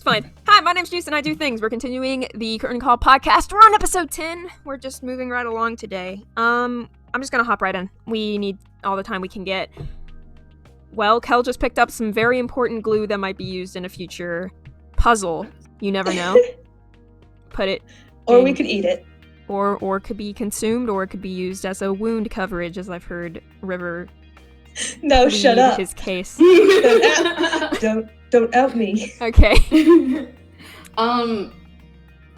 fine. Hi, my name's Juice and I do things. We're continuing the Curtain Call podcast. We're on episode 10. We're just moving right along today. I'm just gonna hop right in. We need all the time we can get. Well, Kel just picked up some very important glue that might be used in a future puzzle. You never know. Put it Or we could eat it. Or could be consumed, or it could be used as a wound coverage, as I've heard River shut up. His case. Don't out me. Okay.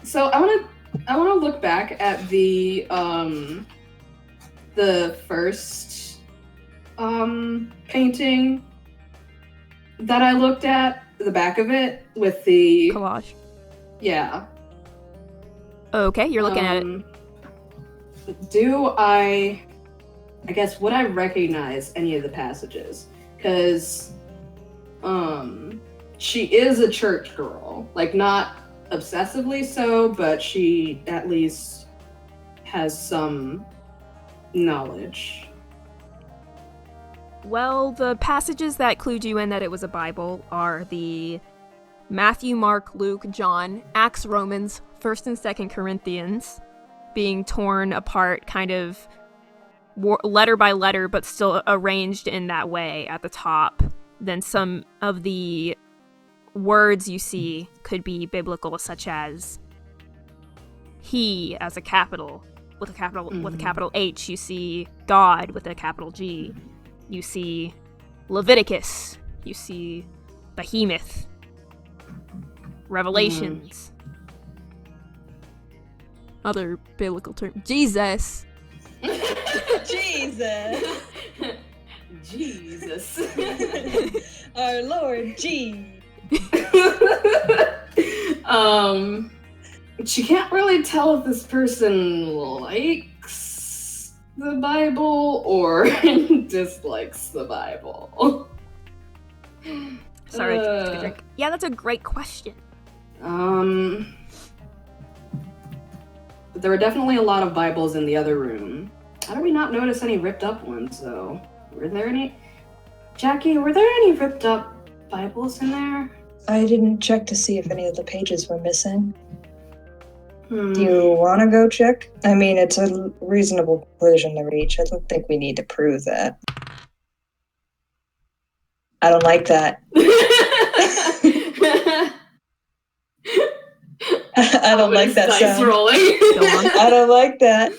So I wanna look back at the first painting that I looked at, the back of it with the collage. Yeah. Okay, you're looking at it. I guess, would I recognize any of the passages? Because, she is a church girl. Like, not obsessively so, but she at least has some knowledge. Well, the passages that clued you in that it was a Bible are the Matthew, Mark, Luke, John, Acts, Romans, 1st and 2nd Corinthians, being torn apart kind of letter by letter, but still arranged in that way at the top. Then some of the words you see could be biblical, such as he as a capital with a capital H. You see God with a capital G. You see Leviticus. You see Behemoth. Revelations. Other biblical terms. Jesus. Jesus. Our Lord G. She can't really tell if this person likes the Bible or dislikes the Bible. Sorry, take a drink. Yeah, that's a great question. But there were definitely a lot of Bibles in the other room. How did we not notice any ripped up ones, though? Were there any... Jackie, were there any ripped up Bibles in there? I didn't check to see if any of the pages were missing. Do you want to go check? I mean, it's a reasonable conclusion to reach. I don't think we need to prove that. I don't like that. I don't like that sound. Rolling. I don't like that.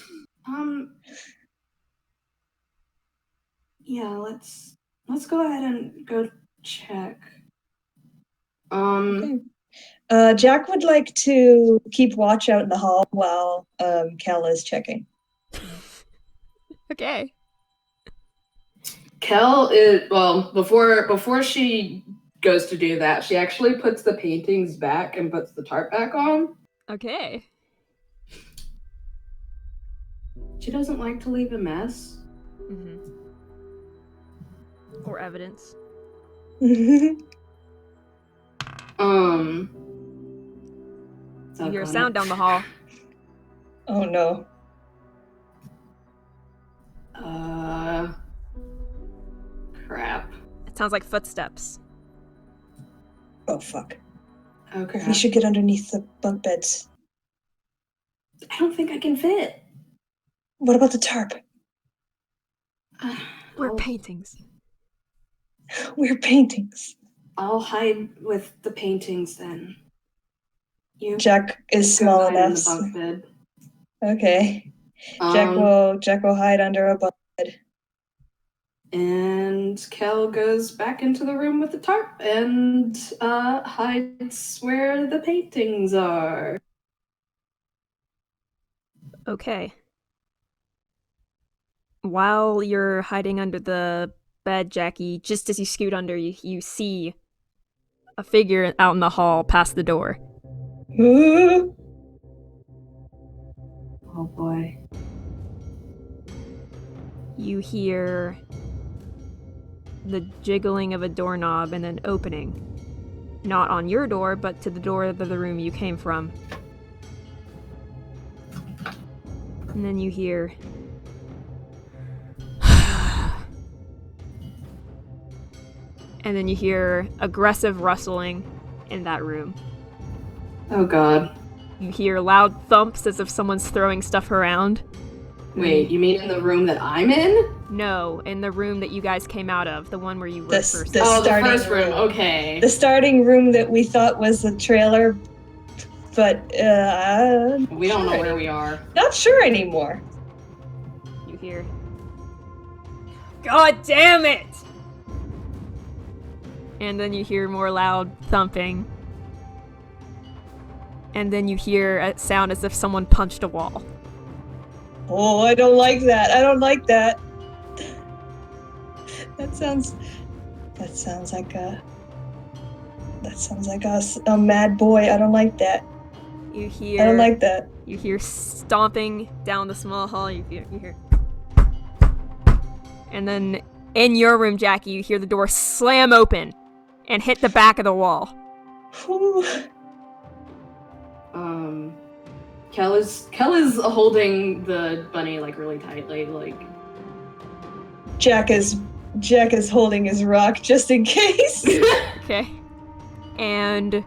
Yeah, let's go ahead and go check. Okay. Jack would like to keep watch out in the hall while Kel is checking. Okay. Kel is, well, before she goes to do that, she actually puts the paintings back and puts the tarp back on. Okay. She doesn't like to leave a mess. Mm-hmm. Or evidence. You hear a sound down the hall. Oh no. Crap. It sounds like footsteps. Oh fuck. Oh crap. We should get underneath the bunk beds. I don't think I can fit. What about the tarp? We're paintings. We're paintings. I'll hide with the paintings then. You Jack is small hide in enough. the bunk bed. Okay. Jack will hide under a bunk bed. And Kel goes back into the room with the tarp and hides where the paintings are. Okay. While you're hiding under the bed, Jackie, just as you scoot under, you see a figure out in the hall past the door. Oh boy. You hear the jiggling of a doorknob and an opening. Not on your door, but to the door of the room you came from. And then you hear... and then you hear aggressive rustling in that room. Oh god. You hear loud thumps as if someone's throwing stuff around. Wait, you mean in the room that I'm in? No, in the room that you guys came out of, the one where you were first. The first room, okay. The starting room that we thought was the trailer, but we don't know where we are. Not sure anymore. You hear, God damn it! And then you hear more loud thumping. And then you hear a sound as if someone punched a wall. Oh, I don't like that. I don't like that. That sounds like a mad boy. I don't like that. You hear. I don't like that. You hear stomping down the small hall. You hear. And then in your room, Jackie, you hear the door slam open and hit the back of the wall. Whew. Kel is holding the bunny like really tightly, like. Jack is holding his rock just in case. Okay. And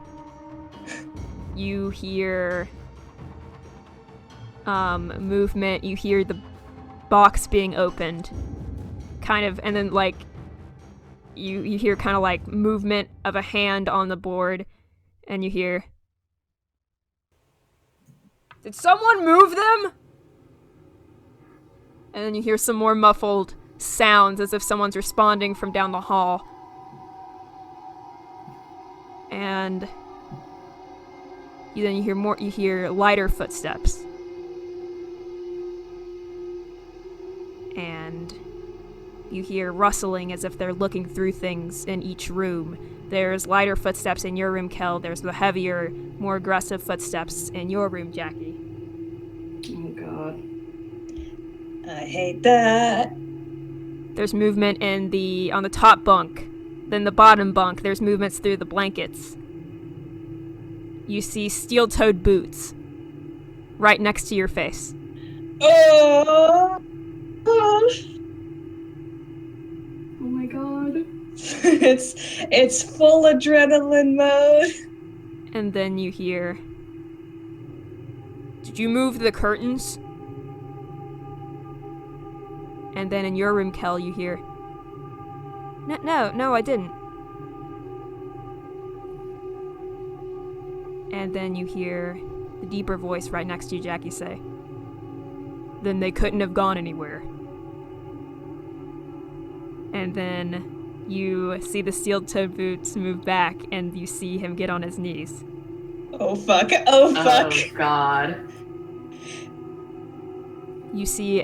you hear movement. You hear the box being opened, kind of, and then like you hear kind of like movement of a hand on the board, and you hear. Did someone move them? And then you hear some more muffled sounds as if someone's responding from down the hall. And you hear lighter footsteps. And you hear rustling as if they're looking through things in each room. There's lighter footsteps in your room, Kel. There's the heavier, more aggressive footsteps in your room, Jackie. Oh god. I hate that. There's movement on the top bunk. Then the bottom bunk, there's movements through the blankets. You see steel-toed boots right next to your face. Oh my god. It's full adrenaline mode. And then you hear, did you move the curtains? And then in your room, Kel, you hear, no, I didn't. And then you hear the deeper voice right next to you, Jackie, say, then they couldn't have gone anywhere. And then you see the steel-toed boots move back, and you see him get on his knees. Oh fuck. Oh god. You see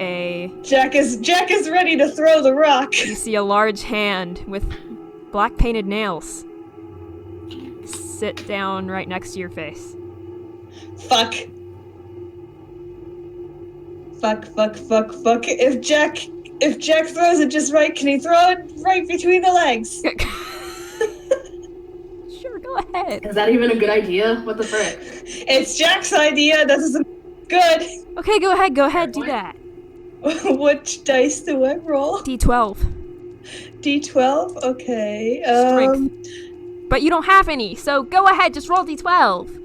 Jack is ready to throw the rock. You see a large hand with black painted nails sit down right next to your face. Fuck. If Jack throws it just right, can he throw it right between the legs? Sure, go ahead. Is that even a good idea? What the frick? It's Jack's idea. That isn't good. Okay, go ahead, do that. Which dice do I roll? D12. D12? Okay. Strength. But you don't have any, so go ahead, just roll D12.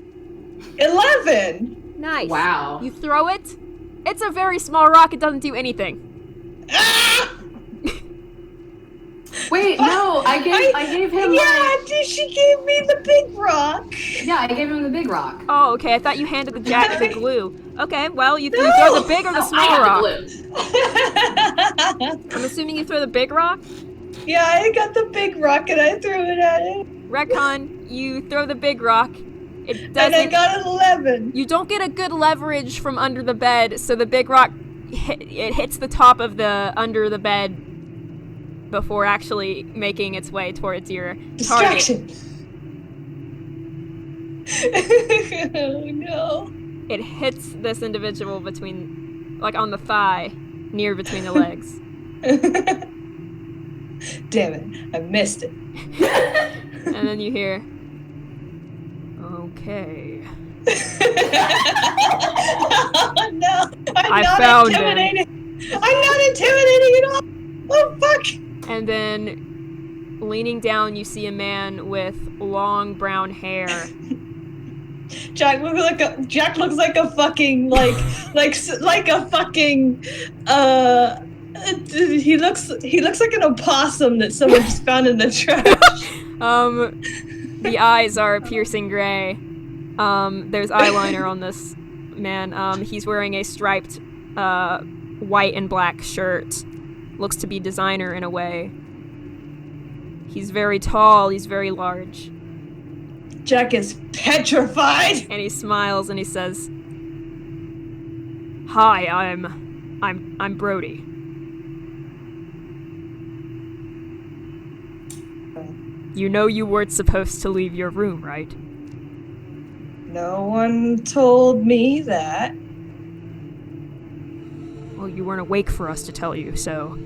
11! Nice. Wow. You throw it. It's a very small rock, it doesn't do anything. Ah! Wait, no, I gave him she gave me the big rock. Yeah, I gave him the big rock. Oh, okay, I thought you handed the Jack the glue. Okay, well, you throw the big or the small rock? I'm assuming you throw the big rock? Yeah, I got the big rock and I threw it at him. Retcon, you throw the big rock. It doesn't. And I got an 11. You don't get a good leverage from under the bed, so the big rock hits the top of the under the bed before actually making its way towards your distraction. Target. Oh no. It hits this individual between, like on the thigh, near between the legs. Damn it, I missed it. And then you hear, okay. Oh no, I found him. I'm not intimidating at all. Oh fuck. And then, leaning down, you see a man with long brown hair. Jack looks like a fucking like a fucking he looks like an opossum that someone just found in the trash. The eyes are piercing gray. There's eyeliner on this man. He's wearing a striped white and black shirt. Looks to be designer in a way. He's very tall, he's very large. Jack is petrified. And he smiles and he says, "Hi, I'm Brody." You know you weren't supposed to leave your room, right? No one told me that. Well, you weren't awake for us to tell you, so...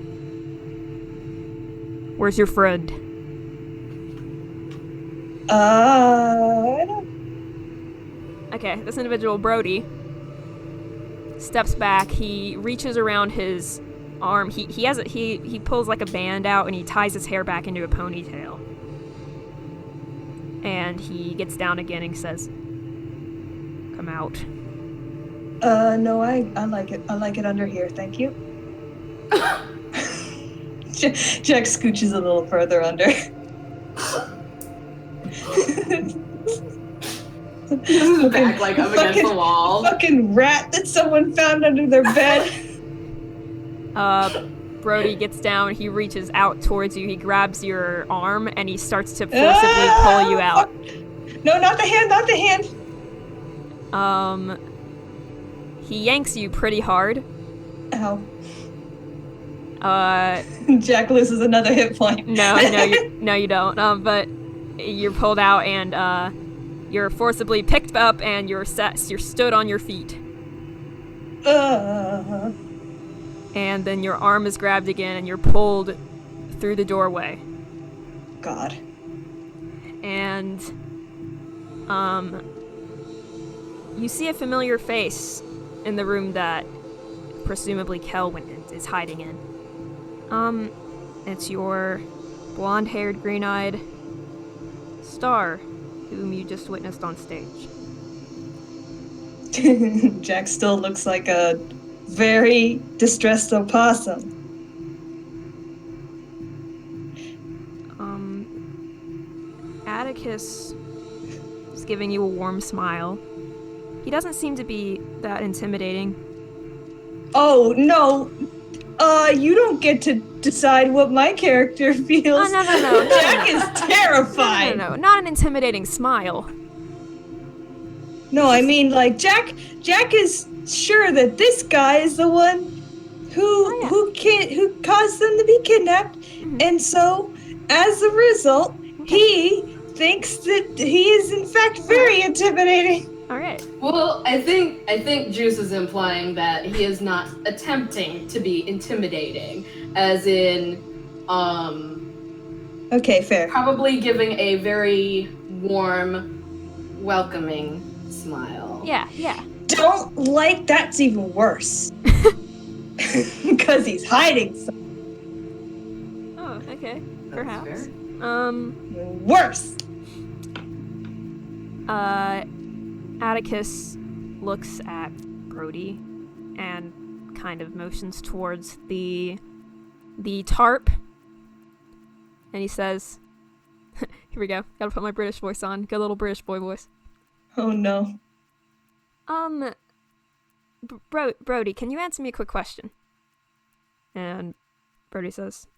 Where's your friend? I don't... Okay, this individual, Brody, steps back. He reaches around his arm. He pulls like a band out and he ties his hair back into a ponytail. And he gets down again and says, "Come out." No, I like it. I like it under here, thank you. Jack scooches a little further under. Back like up against the wall. Fucking rat that someone found under their bed. Brody gets down, he reaches out towards you, he grabs your arm, and he starts to forcibly pull you out. No, not the hand, not the hand. He yanks you pretty hard. Ow. Uh, Jack loses another hit point. No, you don't. But you're pulled out, and you're forcibly picked up, and you're stood on your feet. And then your arm is grabbed again, and you're pulled through the doorway. God. And, you see a familiar face in the room that presumably Kelwyn is hiding in. It's your blonde-haired, green-eyed Star, whom you just witnessed on stage. Jack still looks like a very distressed opossum. Atticus is giving you a warm smile. He doesn't seem to be that intimidating. Oh, no. You don't get to decide what my character feels. Oh, no. Jack is terrified. No, not an intimidating smile. No, I mean, like, Jack is sure that this guy is the one who caused them to be kidnapped, and so, as a result, he thinks that he is in fact very intimidating. All right. Well, I think Juice is implying that he is not attempting to be intimidating, as in, Okay, fair. probably giving a very warm, welcoming smile. Yeah. Don't like that's even worse. Because he's hiding something. Oh, okay. That's Perhaps. fair. Worse. Atticus looks at Brody and kind of motions towards the tarp, and he says, "Here we go. Gotta put my British voice on. Good little British boy voice." Oh no. Brody, can you answer me a quick question? And Brody says,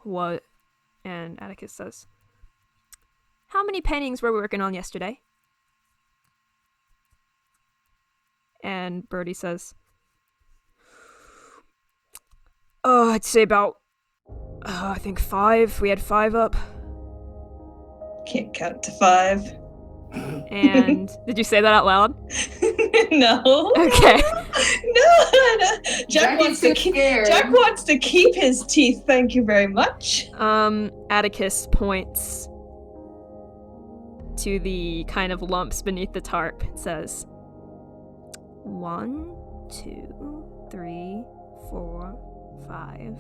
"What?" And Atticus says, "How many paintings were we working on yesterday?" And Brody says, "Oh, I'd say about, I think 5. We had 5 up." Can't count to 5. And did you say that out loud? No. Okay. No. Jack Jackie's so scared. Jack wants to keep his teeth, thank you very much. Atticus points to the kind of lumps beneath the tarp and says, 1, 2, 3, 4, 5.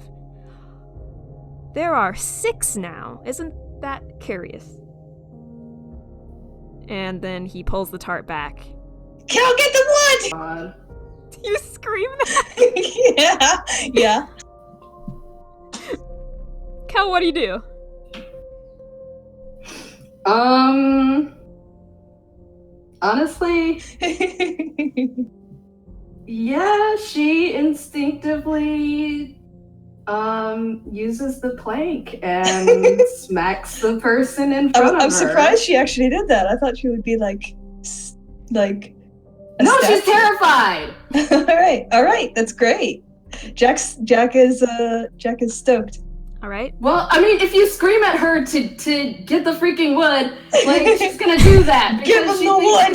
There are 6 now. Isn't that curious? And then he pulls the tart back. Cal, get the wood! God. You scream that? Yeah. Kel, what do you do? Honestly, yeah, she instinctively uses the plank and smacks the person in front of her. I'm surprised she actually did that. I thought she would be like a No, statue. she's terrified. All right, that's great. Jack is stoked. All right. Well, I mean, if you scream at her to get the freaking wood, like, she's gonna do that. Give him the wood!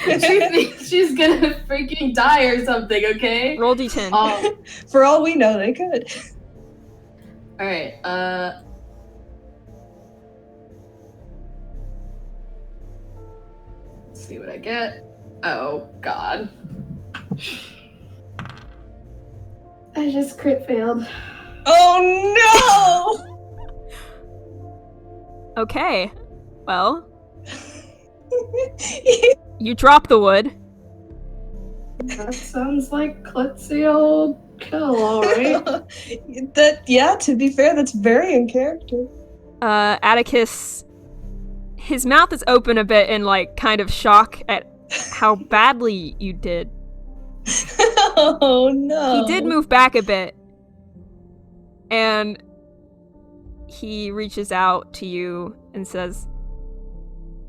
She thinks she's gonna freaking die or something, okay? Roll d10. For all we know, they could. Alright, let's see what I get. Oh, God. I just crit failed. Oh no! Okay. Well. You drop the wood. That sounds like klutzy old kill, alright. To be fair, that's very in character. Atticus, his mouth is open a bit in, like, kind of shock at how badly you did. Oh no. He did move back a bit. And he reaches out to you and says,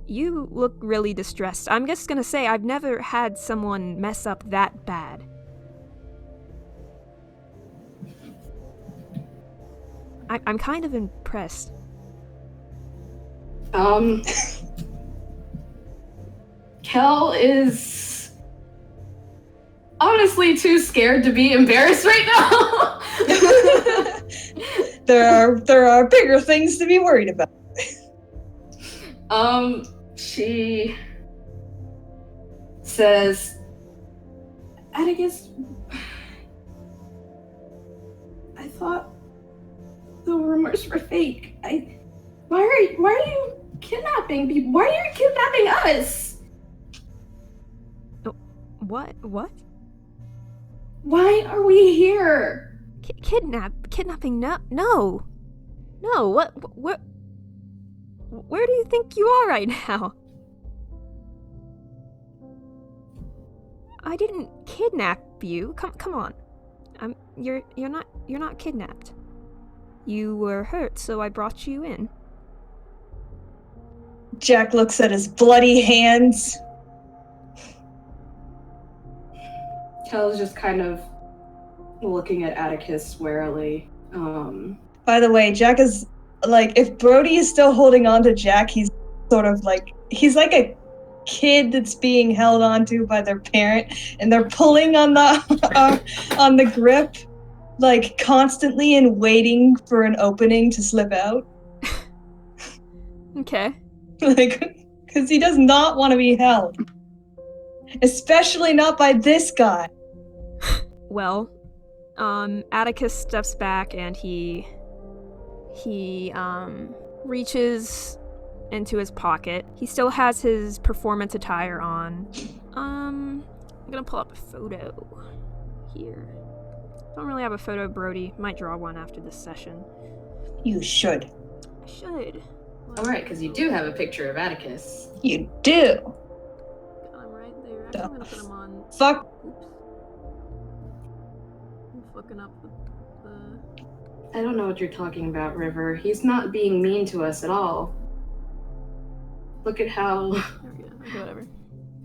"You look really distressed. I'm just gonna say I've never had someone mess up that bad." I'm kind of impressed. Kel is honestly too scared to be embarrassed right now. There are bigger things to be worried about. She says, Atticus, I thought the rumors were fake. Why are you kidnapping people? Why are you kidnapping us? What? Why are we here? Kidnapping? No. What? Where do you think you are right now? I didn't kidnap you. Come on. You're not kidnapped. You were hurt, so I brought you in. Jack looks at his bloody hands. Kel's just kind of looking at Atticus warily. By the way, Jack is like, if Brody is still holding on to Jack, he's sort of like, he's like a kid that's being held onto by their parent, and they're pulling on the grip, like constantly and waiting for an opening to slip out. Okay. Like, because he does not want to be held, especially not by this guy. Well, Atticus steps back and he reaches into his pocket. He still has his performance attire on. I'm gonna pull up a photo here. Don't really have a photo of Brody. Might draw one after this session. You should. I should. Alright, because you do have a picture of Atticus. You do. Got him right there. Actually, I'm gonna put him on. Fuck. Oops. I'm fucking up the. I don't know what you're talking about, River. He's not being mean to us at all. Look at how There we go. Okay, whatever.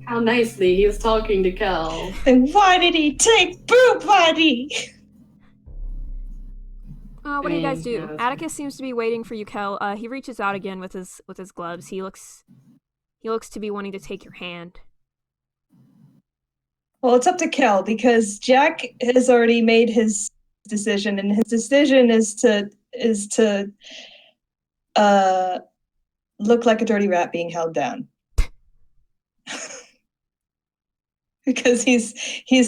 how nicely he was talking to Kel. Then why did he take Boo Buddy? What do you guys do? Yeah, Atticus seems to be waiting for you, Kel. He reaches out again with his gloves. He looks to be wanting to take your hand. Well, it's up to Kel, because Jack has already made his decision, and his decision is to look like a dirty rat being held down. Because he's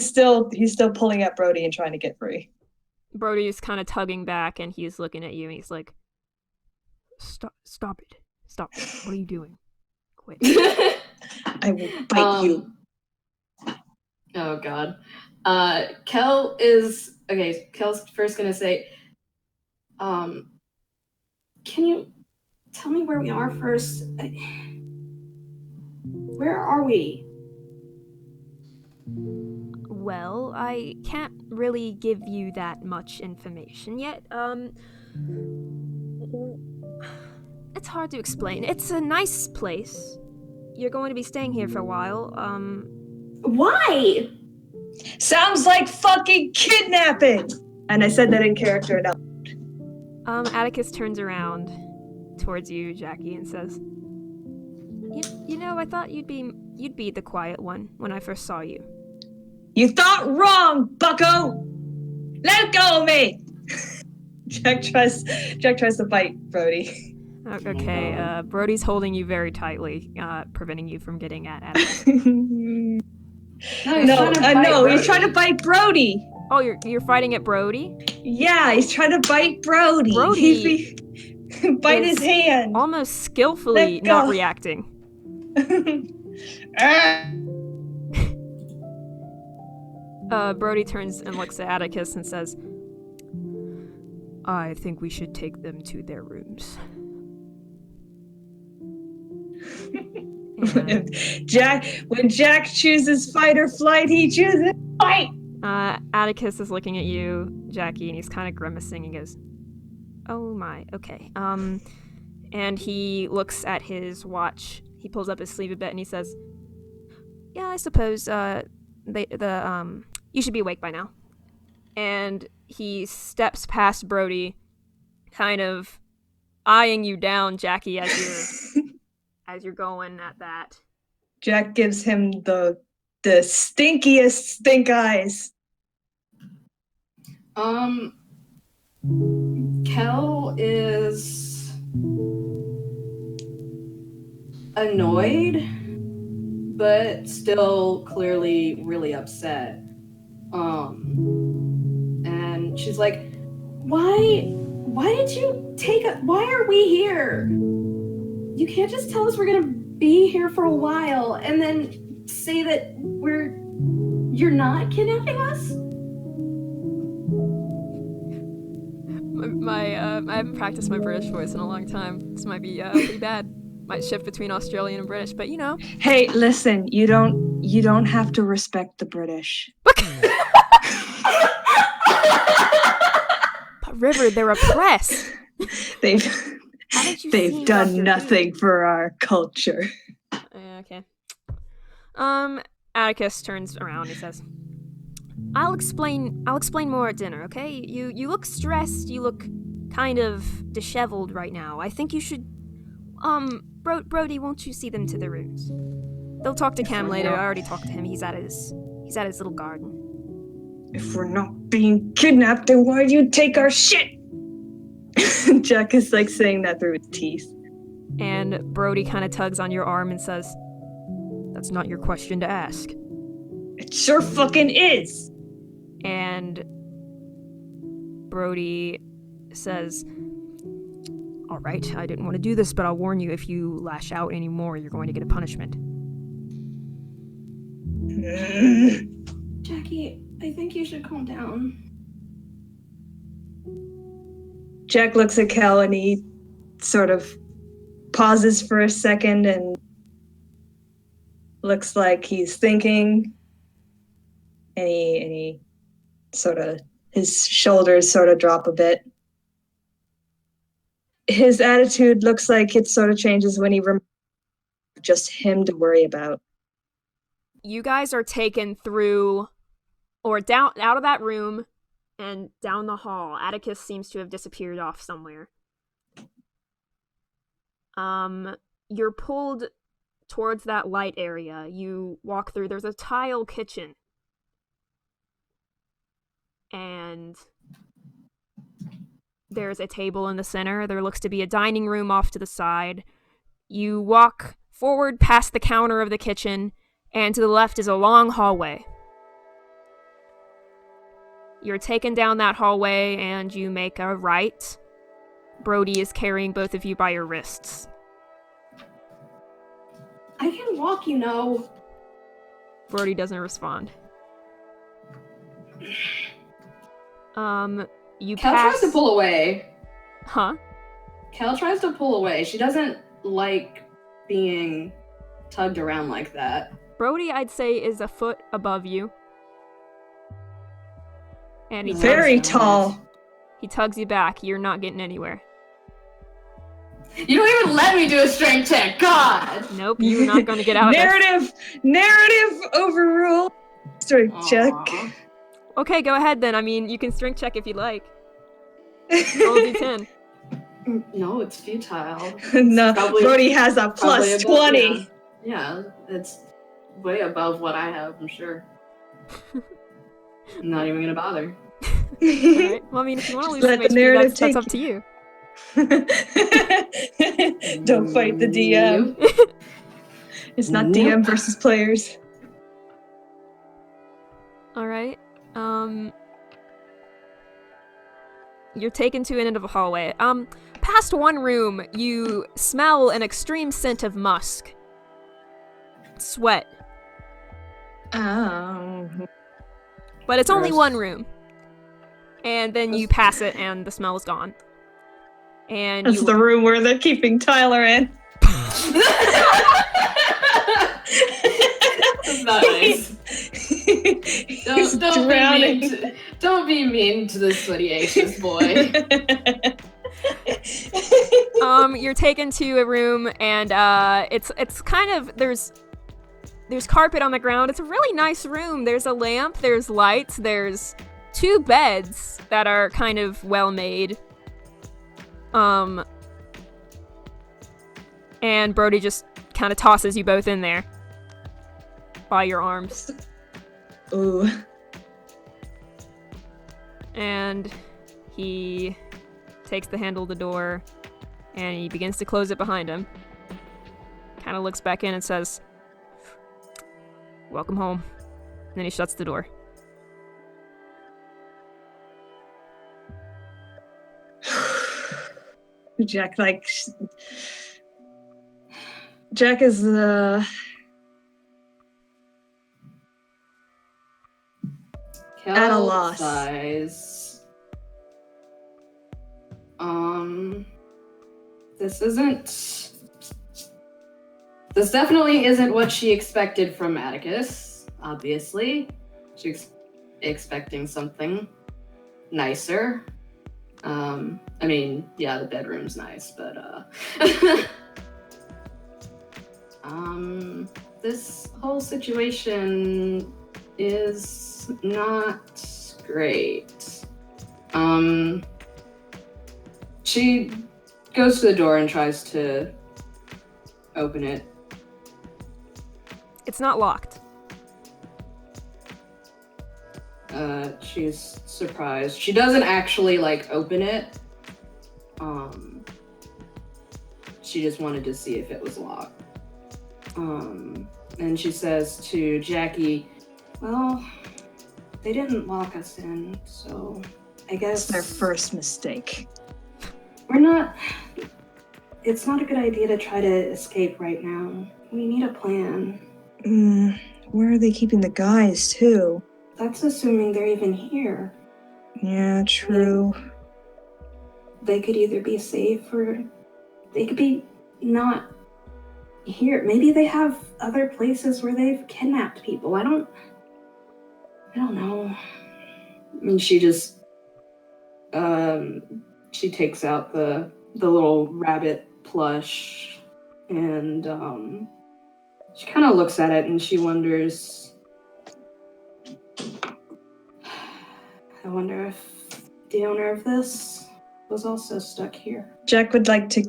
still pulling at Brody and trying to get free. Brody's kind of tugging back, and he's looking at you, and he's like, Stop it. What are you doing? quit. I will bite you. Oh God. Kel's first gonna say, can you tell me where we are first? Where are we? Well, I can't really give you that much information yet. It's hard to explain. It's a nice place. You're going to be staying here for a while. Why? Sounds like fucking kidnapping! And I said that in character enough. Atticus turns around towards you, Jackie, and says, You know, I thought you'd be the quiet one when I first saw you. You thought wrong, bucko! Let go of me! Jack tries to bite Brody. Okay, Brody's holding you very tightly, preventing you from getting at Atticus. No, he's trying to bite Brody. Oh, you're fighting at Brody? Yeah, he's trying to bite Brody. Brody bite his hand. Almost skillfully not reacting. Brody turns and looks at Atticus and says, I think we should take them to their rooms. When Jack chooses fight or flight, he chooses fight. Atticus is looking at you, Jackie, and he's kind of grimacing and goes, oh my, okay. And he looks at his watch. He pulls up his sleeve a bit and he says, yeah, I suppose, you should be awake by now. And he steps past Brody, kind of eyeing you down, Jackie, as you're going at that. Jack gives him the stinkiest stink eyes. Kel is annoyed, but still clearly really upset. And she's like, why did you why are we here? You can't just tell us we're gonna be here for a while and then say that you're not kidnapping us? I haven't practiced my British voice in a long time. This might be pretty bad. Might shift between Australian and British, but you know. Hey, listen, you don't have to respect the British. But River, they're oppressed. They've done nothing for our culture. Okay. Atticus turns around and says, I'll explain more at dinner, okay? You look stressed, you look kind of disheveled right now. I think you should Brody, won't you see them to the rooms? They'll talk to Cam later. I already talked to him. He's at his little garden. If we're not being kidnapped, then why'd you take our shit? Jack is like saying that through his teeth. And Brody kind of tugs on your arm and says, that's not your question to ask. It sure fucking is. And Brody says, all right, I didn't want to do this, but I'll warn you, if you lash out anymore, you're going to get a punishment. Jackie, I think you should calm down. Jack looks at Kel and he sort of pauses for a second and looks like he's thinking. And he sort of, his shoulders sort of drop a bit. His attitude looks like it sort of changes when he remembers just him to worry about. You guys are taken through or down out of that room and down the hall. Atticus seems to have disappeared off somewhere. You're pulled towards that light area. You walk through. There's a tile kitchen. And there's a table in the center. There looks to be a dining room off to the side. You walk forward past the counter of the kitchen, and to the left is a long hallway. You're taken down that hallway, and you make a right. Brody is carrying both of you by your wrists. I can walk, you know. Brody doesn't respond. You Kel pass... tries to pull away. Huh? Kel tries to pull away. She doesn't like being tugged around like that. Brody, I'd say, is a foot above you. And he Very tugs, tall. he tugs you back. You're not getting anywhere. You don't even let me do a strength check. God. Nope, you're not going to get out of this. Narrative overrule. Strength check. Okay, go ahead then. I mean, you can strength check if you like. Roll a d10. No, it's futile. No, Probably- Brody has a plus Probably above- 20. Yeah, it's way above what I have, I'm sure. I'm not even gonna bother. Alright. Well, I mean, if you want to lose some Let the HP, narrative that's take up to you. Don't fight the DM. It's not DM versus players. Alright. You're taken to an end of a hallway. Past one room, you smell an extreme scent of musk. Sweat. Oh. But it's only Gross. one room. And then you pass it and the smell is gone. And That's the room where they're keeping Tyler in. That's not nice. He's drowning. Don't be mean to this sweaty-anxious boy. You're taken to a room and it's kind of there's carpet on the ground. It's a really nice room. There's a lamp, there's lights, there's 2 beds that are kind of well made. And Brody just kind of tosses you both in there by your arms. Ooh. And he takes the handle of the door and he begins to close it behind him. Kind of looks back in and says, "Welcome home." And then he shuts the door. Jack Jack is at a loss. Size. This definitely isn't what she expected from Atticus, obviously. She's expecting something nicer. I mean, yeah, the bedroom's nice, but this whole situation is not great. She goes to the door and tries to open it. It's not locked. She's surprised. She doesn't actually, open it. She just wanted to see if it was locked. And she says to Jackie, "Well, they didn't lock us in, so I guess It's their first mistake. It's not a good idea to try to escape right now. We need a plan." Where are they keeping the guys, too? That's assuming they're even here. Yeah, true. They could either be safe or they could be not here. Maybe they have other places where they've kidnapped people. I don't know. I mean, she just she takes out the little rabbit plush and she kind of looks at it and she wonders, I wonder if the owner of this was also stuck here. Jack would like to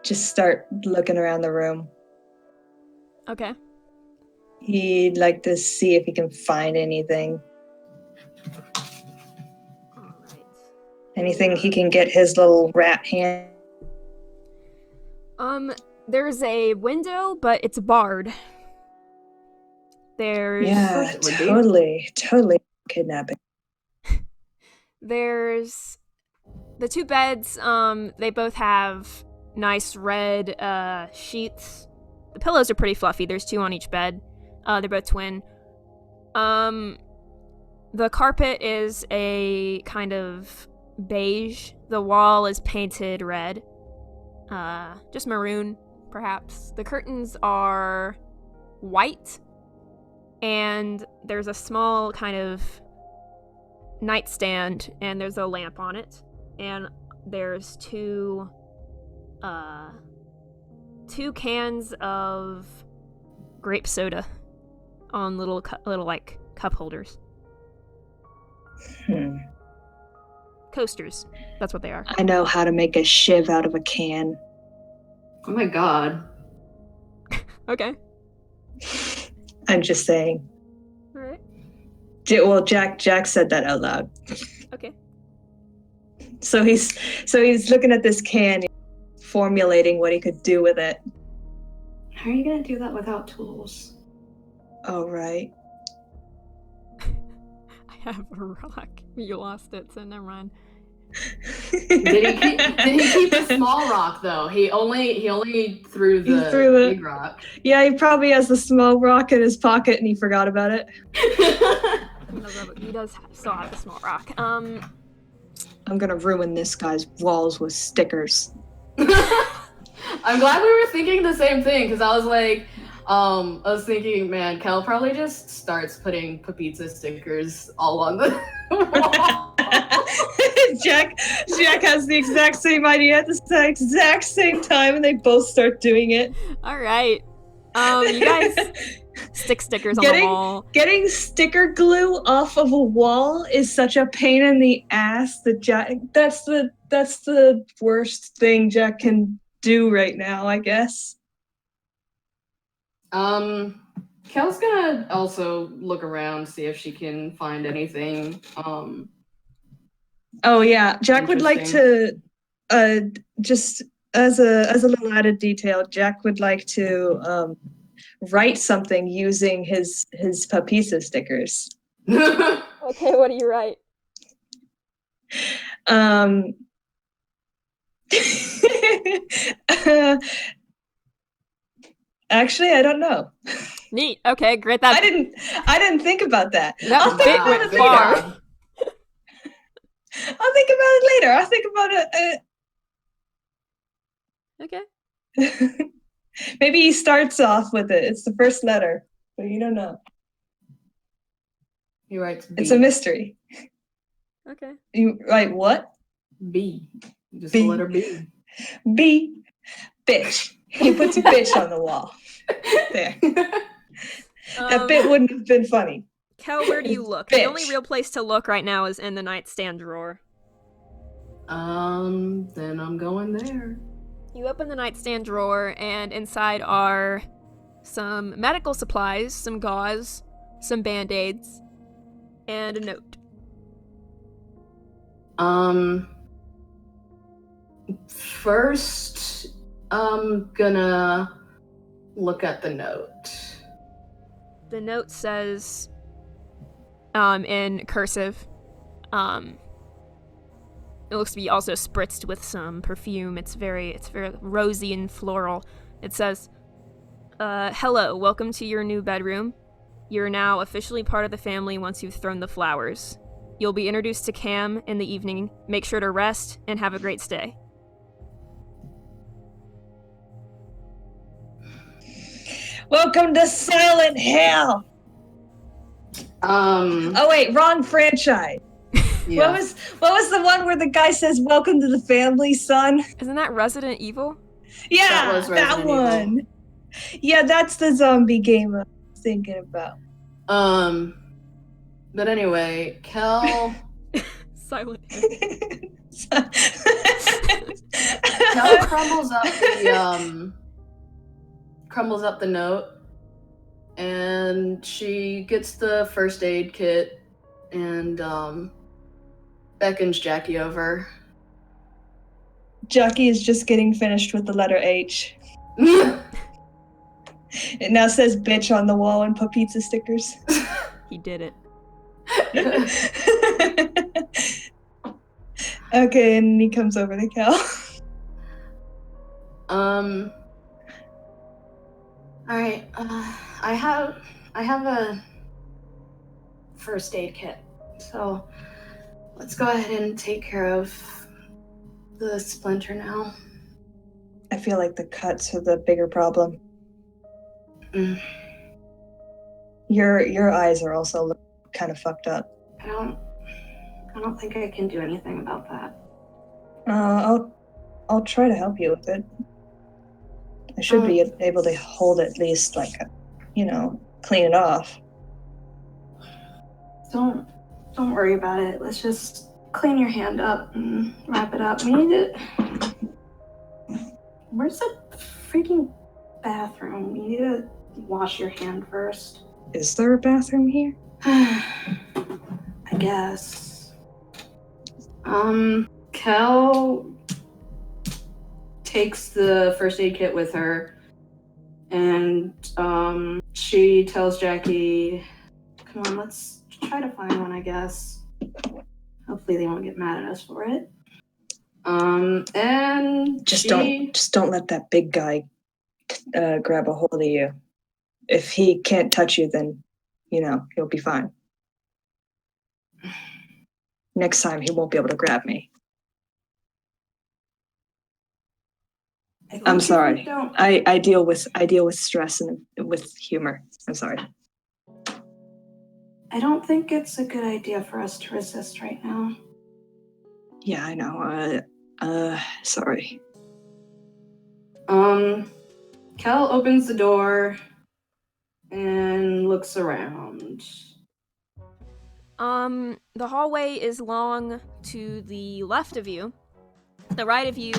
just start looking around the room. Okay. He'd like to see if he can find anything. Alright. Anything he can get his little rat hand. There's a window, but it's barred. There's... Yeah, totally kidnapping. There's the 2 beds, they both have nice red sheets The pillows are pretty fluffy. There's 2 on each bed. They're both twin. The carpet is a kind of beige. The wall is painted red. Just maroon, perhaps. The curtains are white. And there's a small kind of nightstand, and there's a lamp on it. And there's 2 cans of grape soda on little like cup holders. Coasters. That's what they are. I know how to make a shiv out of a can. Oh my god. Okay. I'm just saying. All right. Well, Jack said that out loud. Okay. So he's looking at this can, formulating what he could do with it. How are you gonna do that without tools? Oh, right. I have a rock. You lost it, so never mind. Did he keep the small rock though? He only threw the big rock. Yeah, he probably has the small rock in his pocket and he forgot about it. He does still have the small rock. I'm gonna ruin this guy's walls with stickers. I'm glad we were thinking the same thing, because I was thinking, man, Kel probably just starts putting pizza stickers all on the wall. Jack has the exact same idea at the exact same time, and they both start doing it. All right. You guys stick stickers on the wall. Getting sticker glue off of a wall is such a pain in the ass that that's the worst thing Jack can do right now, I guess. Kel's gonna also look around, see if she can find anything. Oh yeah, Jack would like to, just as a little added detail, Jack would like to write something using his Papisa stickers. Okay, what do you write? Actually, I don't know. Neat. Okay, great. I didn't think about that. I'll think about it later. I'll think about it later. I'll think about it. Okay. Maybe he starts off with it. It's the first letter, but you don't know. He writes B. It's a mystery. Okay. You write what? B. Just B. the letter B. B. Bitch. He puts a bitch on the wall. There. That bit wouldn't have been funny. Kel, where do you look? Bitch. The only real place to look right now is in the nightstand drawer. Then I'm going there. You open the nightstand drawer, and inside are some medical supplies, some gauze, some band-aids, and a note. First, I'm gonna look at the note. The note says, in cursive, it looks to be also spritzed with some perfume. It's very rosy and floral. It says, hello, welcome to your new bedroom. You're now officially part of the family once you've thrown the flowers. You'll be introduced to Cam in the evening. Make sure to rest and have a great stay. Welcome to Silent Hill. Oh wait, wrong franchise. Yeah. What was the one where the guy says "Welcome to the family, son"? Isn't that Resident Evil? Yeah, That was Resident one. Evil. Yeah, that's the zombie game I was thinking about. But anyway, Kel. Silent Hill. Kel crumbles up the note, and she gets the first aid kit and beckons Jackie over. Jackie is just getting finished with the letter H. It now says bitch on the wall and put pizza stickers. He did it. Okay, and he comes over to Kel. All right. I have a first aid kit. So let's go ahead and take care of the splinter now. I feel like the cuts are the bigger problem. Mm. Your eyes are also kind of fucked up. I don't think I can do anything about that. I'll try to help you with it. I should be able to hold at least, like, clean it off. Don't worry about it. Let's just clean your hand up and wrap it up. We need it. Where's the freaking bathroom? You need to wash your hand first. Is there a bathroom here? I guess. Kel takes the first aid kit with her, and she tells Jackie, come on, let's try to find one, I guess. Hopefully they won't get mad at us for it. And just don't let that big guy grab a hold of you. If he can't touch you, then he'll be fine. Next time he won't be able to grab me. I'm sorry. I deal with stress and with humor. I'm sorry. I don't think it's a good idea for us to resist right now. Yeah, I know. Sorry. Kel opens the door and looks around. The hallway is long to the left of you. The right of you,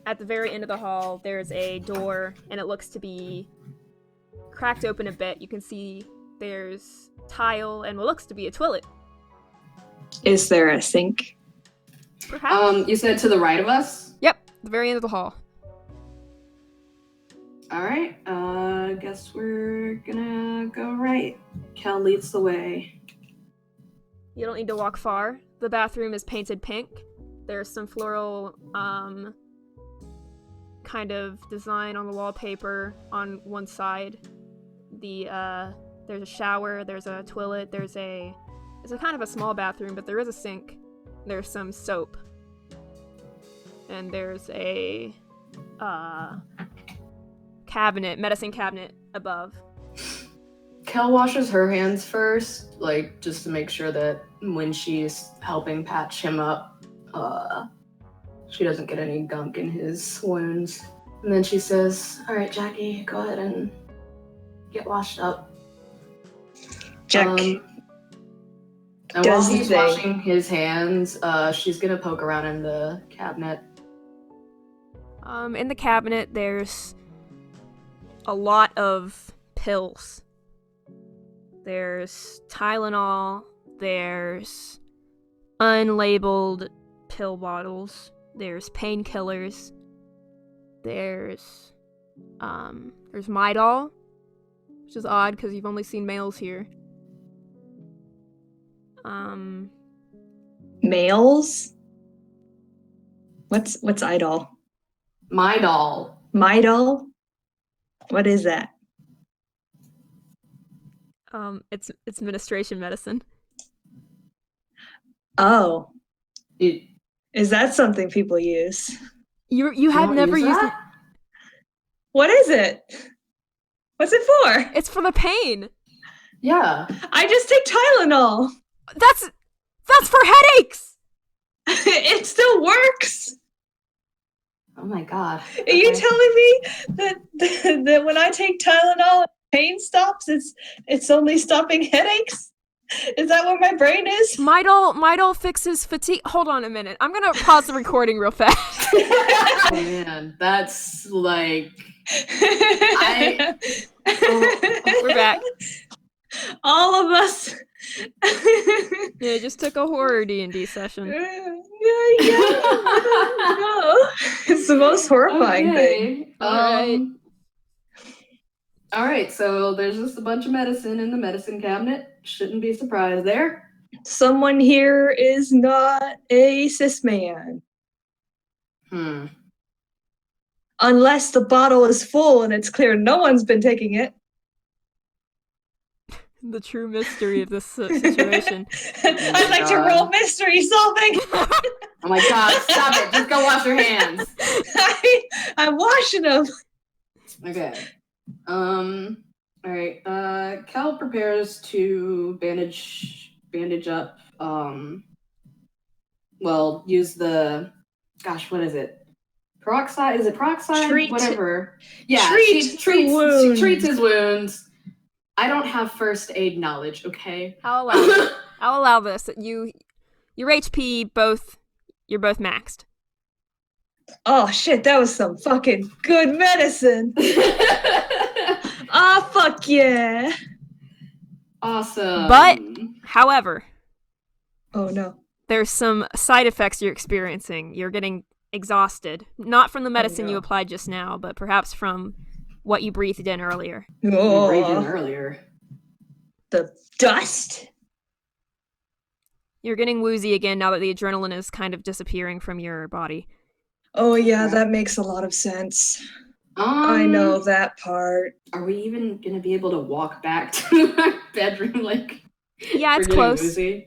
at the very end of the hall, there's a door, and it looks to be cracked open a bit. You can see there's tile and what looks to be a toilet. Is there a sink? Perhaps. You said to the right of us? Yep, the very end of the hall. Alright, guess we're gonna go right. Kel leads the way. You don't need to walk far. The bathroom is painted pink. There's some floral, kind of design on the wallpaper on one side. There's a shower, there's a toilet, it's a kind of a small bathroom, but there is a sink. There's some soap. And there's a, medicine cabinet above. Kel washes her hands first, like, just to make sure that when she's helping patch him up, she doesn't get any gunk in his wounds. And then she says, all right, Jackie, go ahead and get washed up. Jack. And while he's washing his hands, she's gonna poke around in the cabinet. In the cabinet, there's a lot of pills. There's Tylenol, there's unlabeled pill bottles, there's painkillers, there's Midol, which is odd because you've only seen males here. Males? What's Idol? Midol. Midol? What is that? It's menstruation medicine. Oh. Is that something people use? You have never used it? What is it? What's it for? It's for the pain. Yeah. I just take Tylenol. That's for headaches. It still works. Oh my god. Are you telling me that when I take Tylenol, pain stops? It's only stopping headaches? Is that where my brain is? Midol fixes fatigue. Hold on a minute. I'm gonna pause the recording real fast. Oh man, that's like We're back. All of us. Yeah, just took a horror D&D session. Yeah. It's the most horrifying thing. All right, so there's just a bunch of medicine in the medicine cabinet. Shouldn't be surprised there. Someone here is not a cis man. Unless the bottle is full and it's clear no one's been taking it. The true mystery of this situation. I'd like to roll mystery solving. Oh my god, stop it. Just go wash your hands. I'm washing them. Okay. Alright. Cal prepares to bandage up. Well, use the. Gosh, what is it? Peroxide? Is it peroxide? Treat. Whatever. Yeah, She treats his wounds. I don't have first aid knowledge, okay? I'll allow this. Your HP you're both maxed. Oh shit, that was some fucking good medicine. Ah, fuck yeah. Awesome. But, however, Oh no. there's some side effects you're experiencing. You're getting exhausted. Not from the medicine you applied just now, but perhaps from what you breathed in earlier. Oh, breathed in earlier. The dust. You're getting woozy again now that the adrenaline is kind of disappearing from your body. Oh yeah, that makes a lot of sense. I know that part. Are we even gonna be able to walk back to our bedroom? Like, Yeah, it's close. Woozy?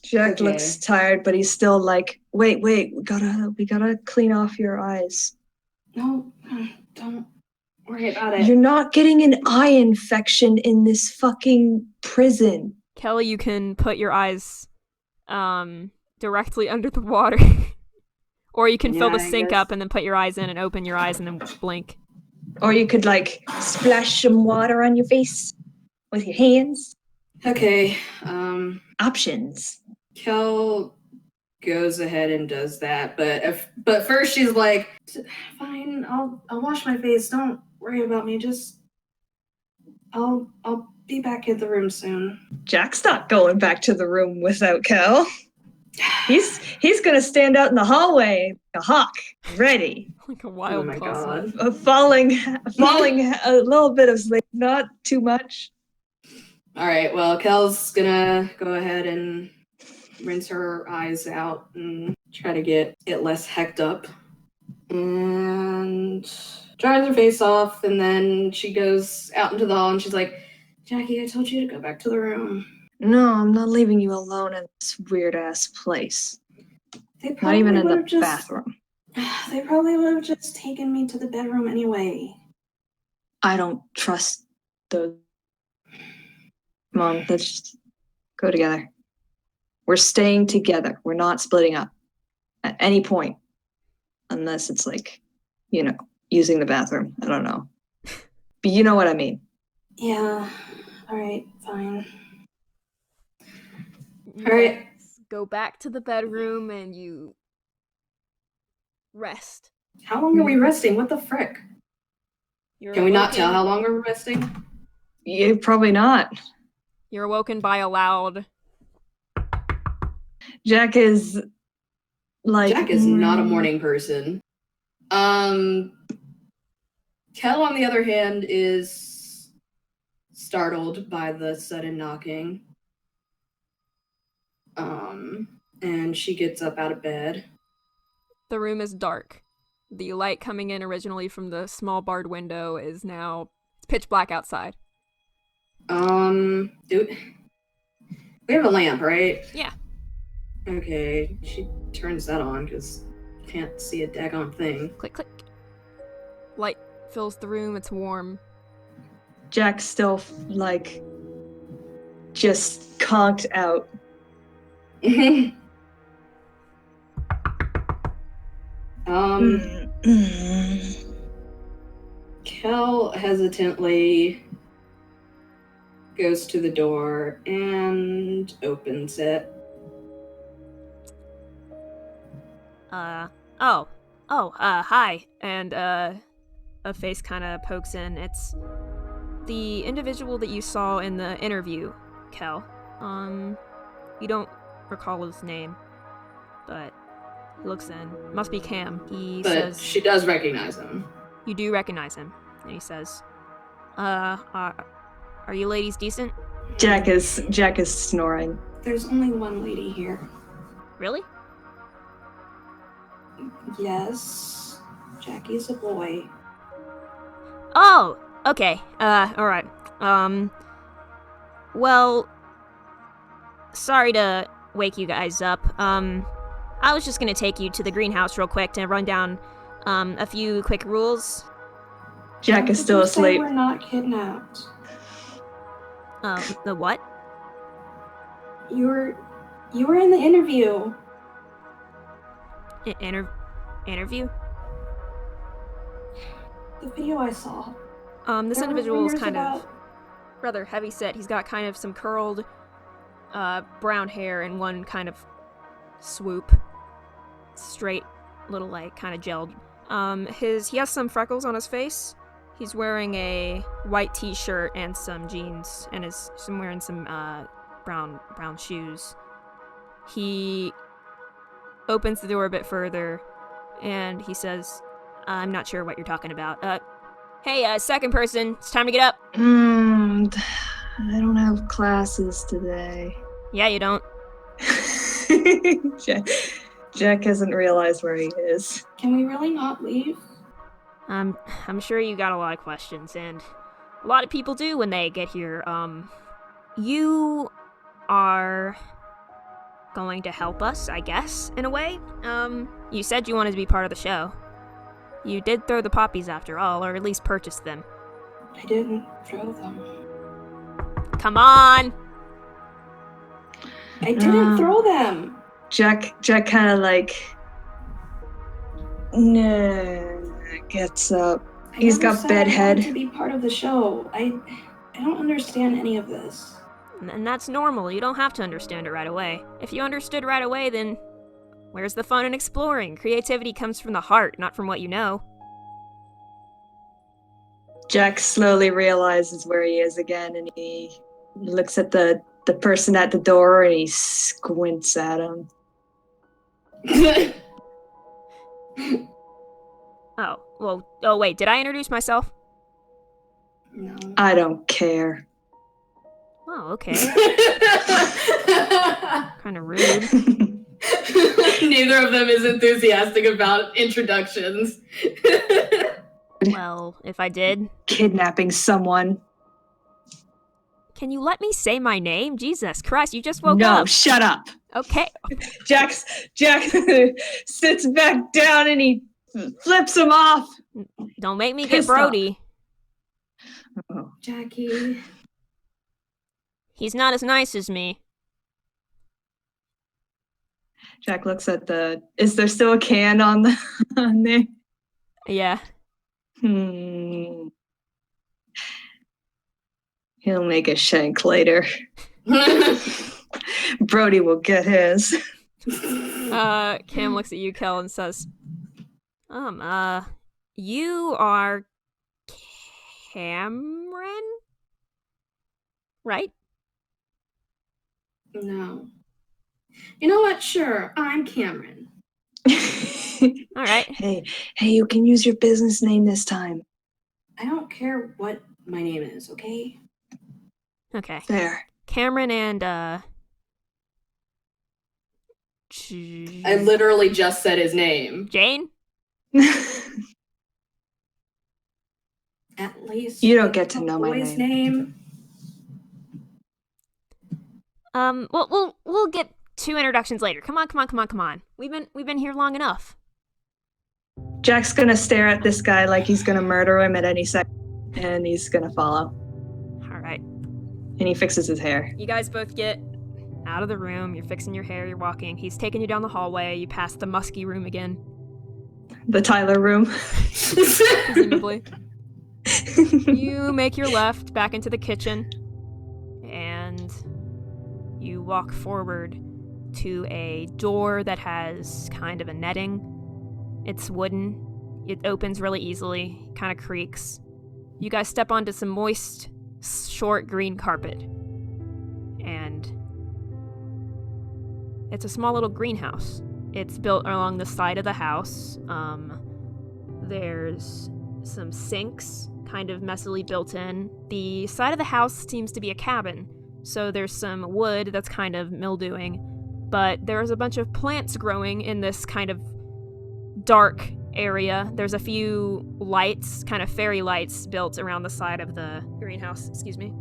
Jack Okay. looks tired, but he's still like, wait, we gotta clean off your eyes. No, don't worry about it. You're not getting an eye infection in this fucking prison. Kelly, you can put your eyes directly under the water. Or you can fill the I sink guess. up and then put your eyes in and open your eyes and then blink. Or you could like splash some water on your face with your hands. Okay. Options. Kel goes ahead and does that, but first she's like, "Fine, I'll wash my face. Don't worry about me. Just I'll be back in the room soon." Jack's not going back to the room without Kel. He's gonna stand out in the hallway, a hawk, ready, Like a wild Oh my possum. god. falling a little bit of sleep, not too much. All right. Well, Kel's gonna go ahead and rinse her eyes out and try to get it less hecked up, and dries her face off, and then she goes out into the hall and she's like, "Jackie, I told you to go back to the room." No, I'm not leaving you alone in this weird ass place. They Not probably even in the would've just- bathroom. They probably would have just taken me to the bedroom anyway. I don't trust those. Come on, let's just go together. We're staying together. We're not splitting up at any point. Unless it's like, using the bathroom. I don't know. But you know what I mean. Yeah. All right. Fine. You All right. guys go back to the bedroom and you rest. How long are we resting? What the frick? You're Can we not awoken- tell how long we're resting? Yeah, probably not. You're awoken by a loud. Jack is like. Jack is not a morning person. Kel, on the other hand, is startled by the sudden knocking. And she gets up out of bed. The room is dark. The light coming in originally from the small barred window is now it's pitch black outside. We have a lamp, right? Yeah. Okay, she turns that on because can't see a daggone thing. Click, click. Light fills the room. It's warm. Jack's still just conked out. Kel hesitantly goes to the door and opens it. Hi. And, a face kind of pokes in. It's the individual that you saw in the interview, Kel. You don't recall his name, but he looks in. Must be Cam. He But says, she does recognize him. you do recognize him. And he says, are you ladies decent? Jack is snoring. There's only one lady here. Really? Yes. Jackie's a boy. Oh, okay. Alright. Well, sorry to wake you guys up. I was just gonna take you to the greenhouse real quick to run down, a few quick rules. Jack is still asleep. We're not kidnapped. The what? You were in the interview. Interview? The video I saw. This There were individual is rumors kind of about- rather heavy set. He's got kind of some curled, brown hair in one kind of swoop. Straight, little, like, kind of gelled. He has some freckles on his face. He's wearing a white t-shirt and some jeans, and is wearing some, brown shoes. He opens the door a bit further, and he says, I'm not sure what you're talking about. Hey, second person, it's time to get up. I don't have classes today. Yeah, you don't. Jack hasn't realized where he is. Can we really not leave? I'm sure you got a lot of questions, and a lot of people do when they get here. You are going to help us, I guess, in a way. You said you wanted to be part of the show. You did throw the poppies after all, or at least purchase them. I didn't throw them. Come on! I didn't throw them! Jack kind of like gets up. He's never got said bed I head. wanted to be part of the show. I don't understand any of this. And that's normal. You don't have to understand it right away. If you understood right away, then where's the fun in exploring? Creativity comes from the heart, not from what you know. Jack slowly realizes where he is again, and he looks at the person at the door, and he squints at him. Oh, wait, did I introduce myself? No. I don't care. Oh, okay. Kind of rude. Neither of them is enthusiastic about introductions. Well, if I did. Kidnapping someone. Can you let me say my name? Jesus Christ, you just woke No, up. shut up. Okay. Jack sits back down and he flips him off. Don't make me Pissed get Brody. Oh. Jackie. He's not as nice as me. Jack looks at is there still a can on there? Yeah. He'll make a shank later. Brody will get his. Cam looks at you, Kel, and says, you are Cameron? Right? No. You know what? Sure, I'm Cameron. All right. Hey, you can use your business name this time. I don't care what my name is, okay? Okay. There. Cameron and, I literally just said his name. Jane? At least You don't get to know my boy's name. We'll get 2 introductions later. Come on. We've been here long enough. Jack's gonna stare at this guy like he's gonna murder him at any second, and he's gonna follow. All right. And he fixes his hair. You guys both get out of the room. You're fixing your hair. You're walking. He's taking you down the hallway. You pass the musky room again. The Tyler room. Presumably. You make your left back into the kitchen, and you walk forward to a door that has kind of a netting. It's wooden. It opens really easily, kind of creaks. You guys step onto some moist, short green carpet. And it's a small little greenhouse. It's built along the side of the house. There's some sinks kind of messily built in. The side of the house seems to be a cabin, so there's some wood that's kind of mildewing, but there's a bunch of plants growing in this kind of dark area. There's a few lights, kind of fairy lights, built around the side of the greenhouse. Excuse me.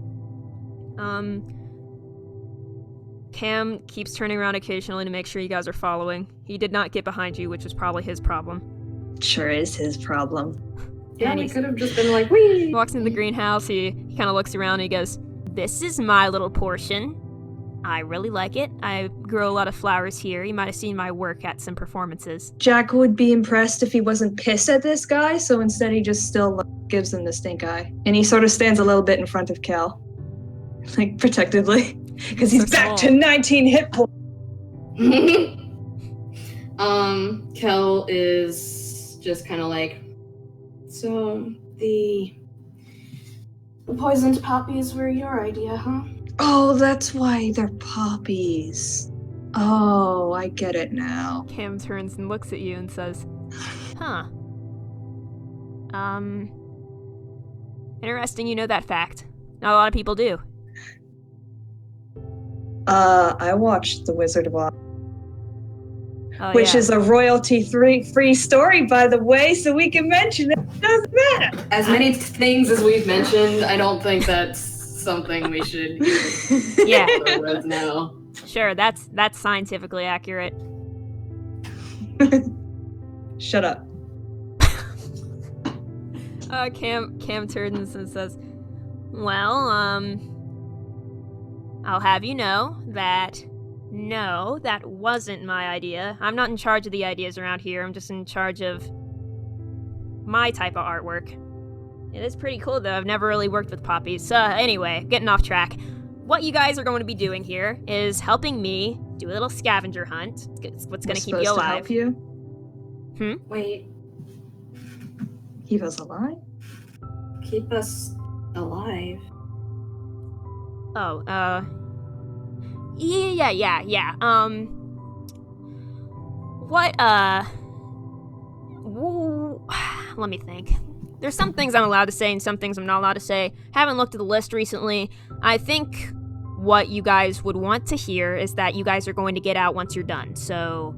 Cam keeps turning around occasionally to make sure you guys are following. He did not get behind you, which was probably his problem. Sure is his problem. Yeah, we could have just been like, wee! He walks into the greenhouse, he kind of looks around and he goes, "This is my little portion. I really like it. I grow a lot of flowers here. You might have seen my work at some performances." Jack would be impressed if he wasn't pissed at this guy, so instead he just still gives him the stink eye. And he sort of stands a little bit in front of Kel. Like, protectively. Because he's back to 19 hit points. Kel is just kind of like, so the poisoned poppies were your idea, huh? Oh, that's why they're poppies. Oh, I get it now. Cam turns and looks at you and says, "Huh. Interesting you know that fact. Not a lot of people do." I watched The Wizard of Oz. Oh, Which yeah. is a royalty-free story, by the way, so we can mention it. It doesn't matter. As many things as we've mentioned, I don't think that's something we should Yeah. with now. Sure, that's scientifically accurate. Shut up. Cam turns and says, "Well, I'll have you know that no, that wasn't my idea. I'm not in charge of the ideas around here. I'm just in charge of my type of artwork. It is pretty cool, though. I've never really worked with poppies. Anyway, getting off track. What you guys are going to be doing here is helping me do a little scavenger hunt. It's what's going to keep you Supposed to alive." help you? Wait, Keep us alive? keep us alive? Oh, yeah. Let me think. There's some things I'm allowed to say and some things I'm not allowed to say. Haven't looked at the list recently. I think what you guys would want to hear is that you guys are going to get out once you're done. So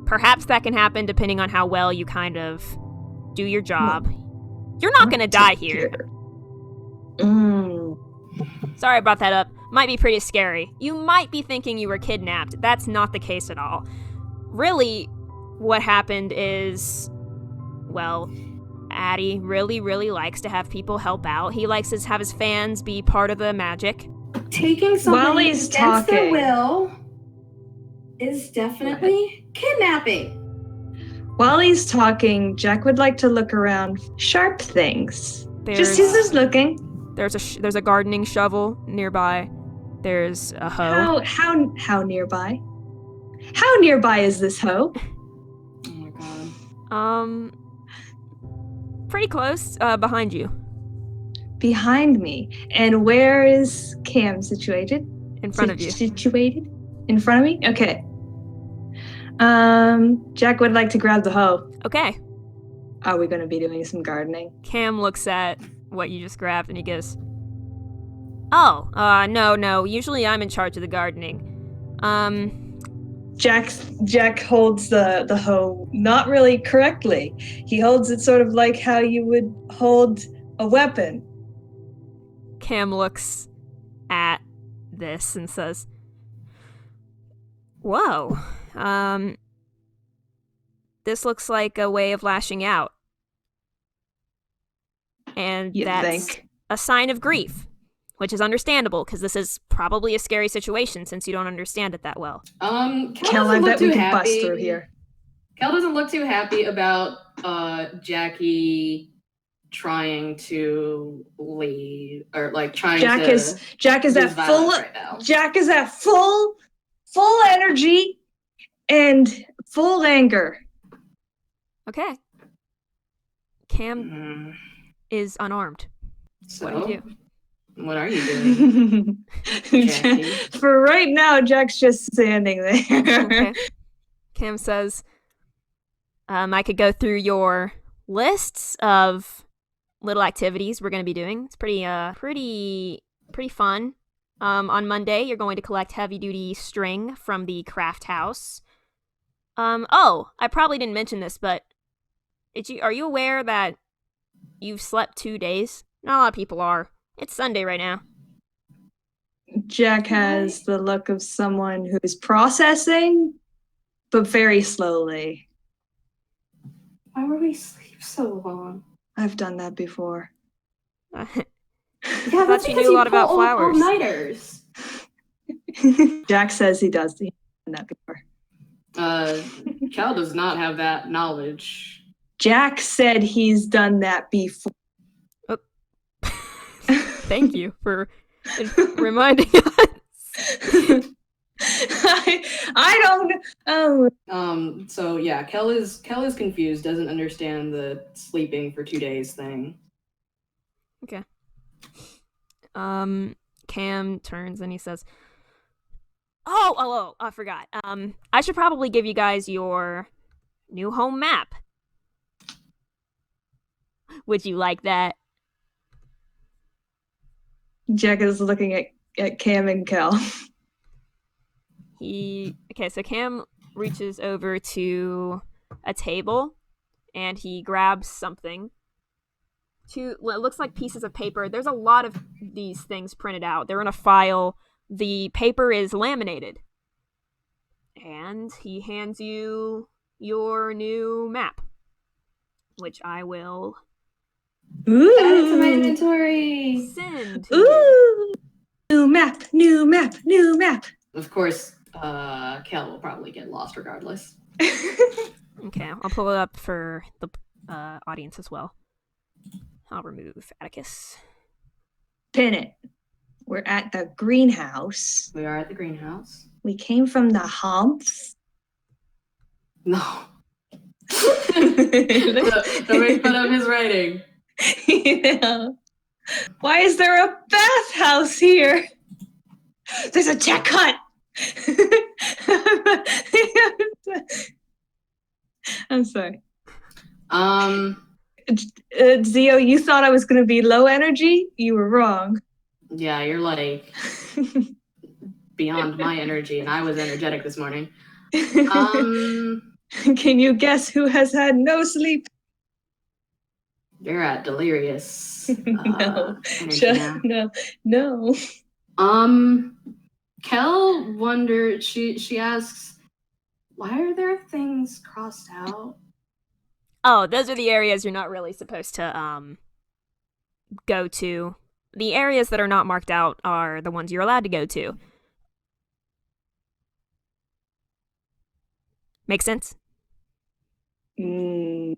perhaps that can happen depending on how well you kind of do your job. You're not going to die here. Sorry I brought that up. Might be pretty scary. You might be thinking you were kidnapped. That's not the case at all. Really, what happened is, well, Addie really, really likes to have people help out. He likes to have his fans be part of the magic. Taking somebody While he's against their talking. will is definitely kidnapping. While he's talking, Jack would like to look around. Sharp things. He's There's just looking. there's a gardening shovel nearby. There's a hoe. How nearby? How nearby is this hoe? Oh my god. Pretty close. Behind you, Behind me. And where is Cam situated? in front of you. Situated? In front of me? Okay. Jack would like to grab the hoe. Okay. Are we going to be doing some gardening? Cam looks at what you just grabbed and he goes, "Oh, no. Usually I'm in charge of the gardening. Jack holds the hoe not really correctly. He holds it sort of like how you would hold a weapon. Cam looks at this and says, "Whoa, this looks like a way of lashing out. And You that's think? a sign of grief, which is understandable because this is probably a scary situation since you don't understand it that well." Kel Kel, I doesn't look bet we too can bust happy. through here. Kel doesn't look too happy about Jackie trying to leave or like trying Jack to is use at full violence right now. Jack is at full energy and full anger. Okay. Cam Mm, is unarmed. so What do you do? What are you doing? Jackie? For right now, Jack's just standing there. Okay. Cam says, I could go through your lists of little activities we're going to be doing. It's pretty fun. On Monday, you're going to collect heavy-duty string from the craft house. I probably didn't mention this, but Are you aware that you've slept 2 days? Not a lot of people are. It's Sunday right now. Jack has the look of someone who's processing, but very slowly. Why would we sleep so long? I've done that before. Yeah, thought that's you because knew a lot about flowers. All-nighters. Jack says he does. He's done that before. Cal does not have that knowledge. Jack said he's done that before. Thank you for reminding us. I don't know. So yeah, Kel is confused, doesn't understand the sleeping for 2 days thing. Okay. Cam turns and he says, Oh, I forgot. I should probably give you guys your new home map. Would you like that? Jack is looking at Cam and Kel. So Cam reaches over to a table and he grabs something. It looks like pieces of paper. There's a lot of these things printed out. They're in a file. The paper is laminated. And he hands you your new map, which I will add it to my inventory. Send to you. New map. Of course, Kel will probably get lost regardless. Okay, I'll pull it up for the audience as well. I'll remove Atticus. Pin it. We're at the greenhouse. We are at the greenhouse. We came from the humps. No. Don't make fun of his writing. Yeah. Why is there a bathhouse here? There's a tech hut. I'm sorry. Zio, you thought I was going to be low energy? You were wrong. Yeah, you're like beyond my energy, and I was energetic this morning. Can you guess who has had no sleep? You're at delirious. No. Now. No. Kel wondered. She asks, "Why are there things crossed out?" Oh, those are the areas you're not really supposed to go to. The areas that are not marked out are the ones you're allowed to go to. Make sense? I'm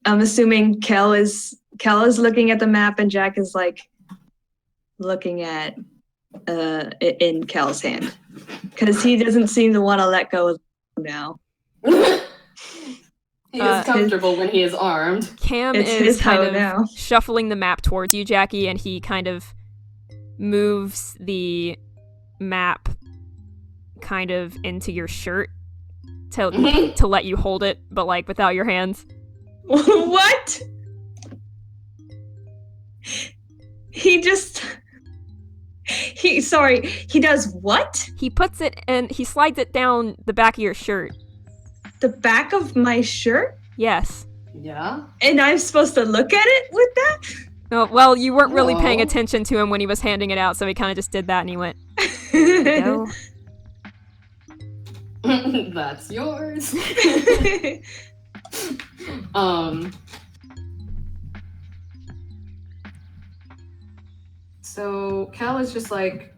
assuming Kel is looking at the map and Jack is like looking at it in Kel's hand because he doesn't seem to want to let go of now. He is comfortable when he is armed. Cam is kind of shuffling the map towards you, Jackie, and he kind of moves the map kind of into your shirt to let you hold it, but like without your hands. What? He does what? He puts it and he slides it down the back of your shirt. The back of my shirt? Yes. Yeah. And I'm supposed to look at it with that? Oh, well, you weren't really paying attention to him when he was handing it out, so he kind of just did that and he went, "There you go." That's yours. So Cal is just like,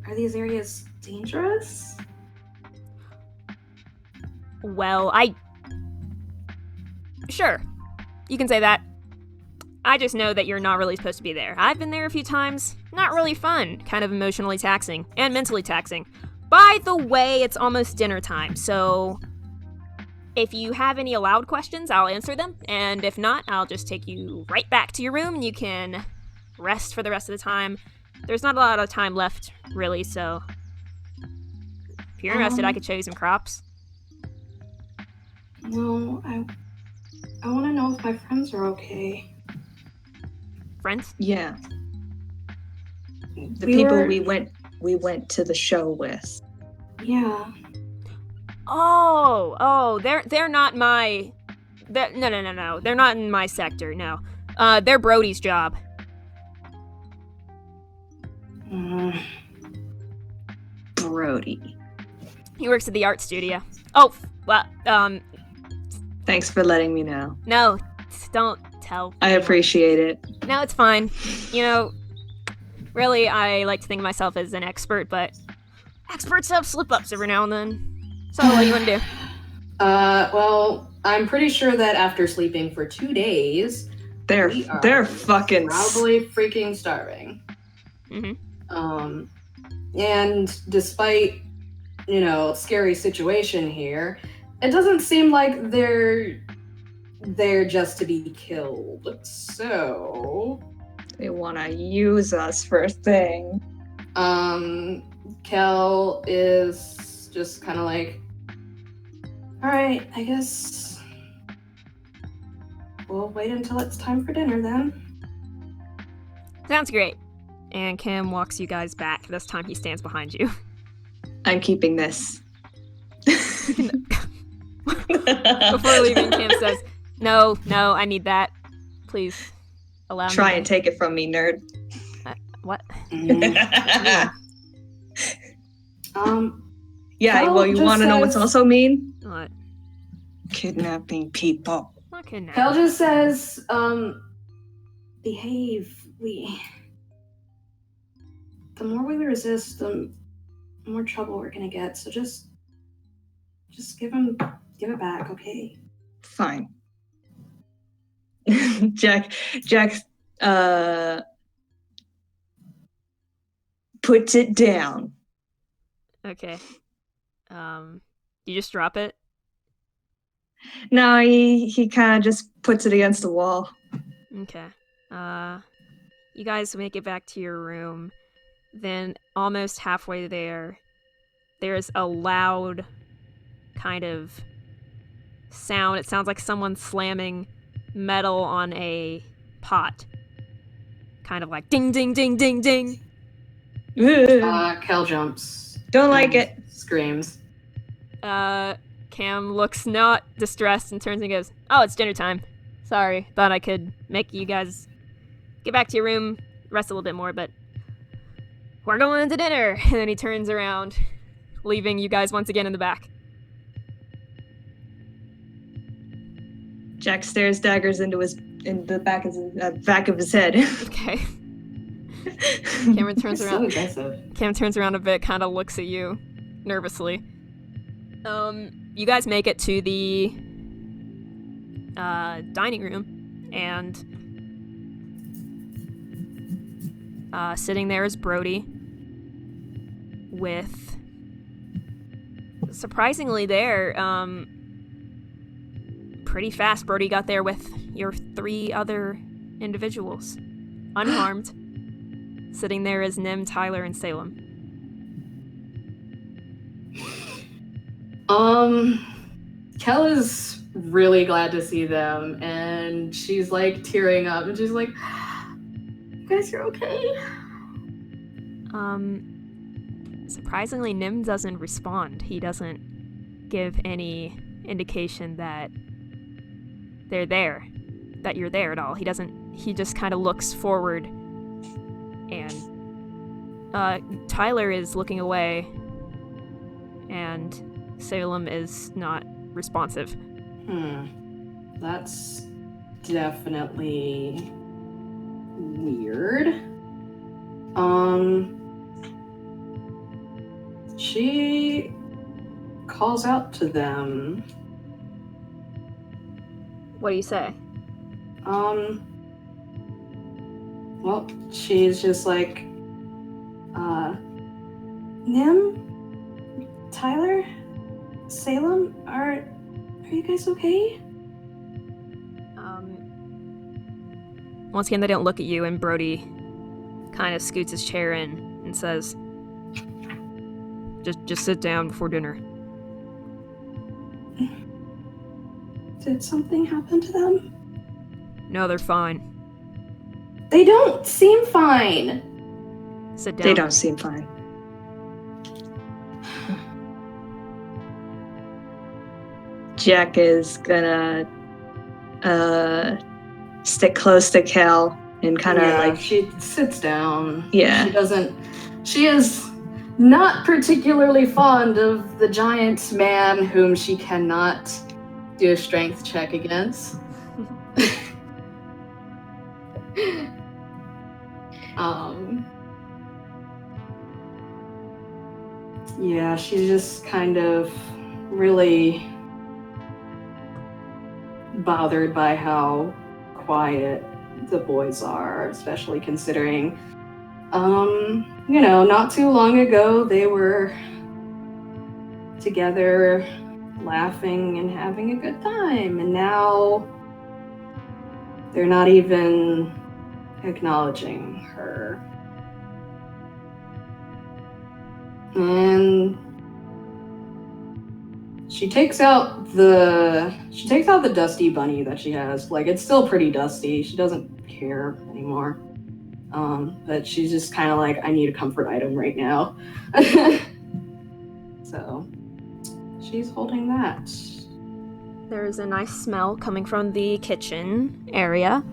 are these areas dangerous? Well, Sure. You can say that. I just know that you're not really supposed to be there. I've been there a few times. Not really fun. Kind of emotionally taxing. And mentally taxing. By the way, it's almost dinner time, so if you have any allowed questions, I'll answer them. And if not, I'll just take you right back to your room and you can rest for the rest of the time. There's not a lot of time left, really, so if you're interested, I could show you some crops. No, I want to know if my friends are okay. Friends? Yeah. The people we went to the show with. Yeah. Oh, they're not my No. They're not in my sector, no. They're Brody's job. Brody. He works at the art studio. Oh, well, Thanks for letting me know. no, don't tell. I appreciate it. No, it's fine. You know, really, I like to think of myself as an expert, but experts have slip-ups every now and then. So, what do you want to do? Well, I'm pretty sure that after sleeping for 2 days, They're fucking probably freaking starving. Mm-hmm. And despite, scary situation here, it doesn't seem like they're there just to be killed. So They want to use us for a thing. Kel is just kind of like, all right, I guess we'll wait until it's time for dinner then. Sounds great. And Cam walks you guys back. This time he stands behind you. I'm keeping this. Before leaving, Cam says, No, I need that. Please, allow me. Try and take it from me, nerd. What? Yeah, Kel well, you want to know what's says- also mean? What? Kidnapping people. Not kidnapped. Kel just says, behave. The more we resist, the more trouble we're gonna get. So just give it back, okay? Fine. Jack, puts it down. Okay. You just drop it? No, he kind of just puts it against the wall. Okay. You guys make it back to your room. Then, almost halfway there's a loud kind of sound. It sounds like someone slamming metal on a pot. Kind of like ding, ding, ding, ding, ding. Kel jumps. Don't like it. Screams. Cam looks not distressed and turns and goes, Oh, it's dinner time. Sorry, thought I could make you guys get back to your room, rest a little bit more, but we're going into dinner. And then he turns around, leaving you guys once again in the back. Jack stares daggers in the back of his head. Okay. Cameron turns So around. aggressive. Cam turns around a bit, kind of looks at you nervously. You guys make it to the dining room, and sitting there is Brody with, surprisingly there, pretty fast. Brody got there with your 3 other individuals, unharmed. Sitting there is Nim, Tyler, and Salem. Kel is really glad to see them, and she's like tearing up, and she's like, "You guys are okay?" Surprisingly, Nim doesn't respond. He doesn't give any indication that they're there, that you're there at all. He just kind of looks forward, and Tyler is looking away, and Salem is not responsive. That's definitely weird. She calls out to them. What do you say? Well, she's just like, Nim? Tyler? Salem? Are you guys okay? Once again, they don't look at you, and Brody kind of scoots his chair in and says, Just sit down before dinner. Did something happen to them? No, they're fine. They don't seem fine. Sit down. They don't seem fine. Jack is gonna stick close to Cal and kind of she sits down. Yeah. She is not particularly fond of the giant man whom she cannot do a strength check against. Yeah, she's just kind of really bothered by how quiet the boys are, especially considering, not too long ago they were together laughing and having a good time, and now they're not even acknowledging her. And she takes out the dusty bunny that she has. Like, it's still pretty dusty. She doesn't care anymore. But she's just kind of like, I need a comfort item right now. So she's holding that. There's a nice smell coming from the kitchen area.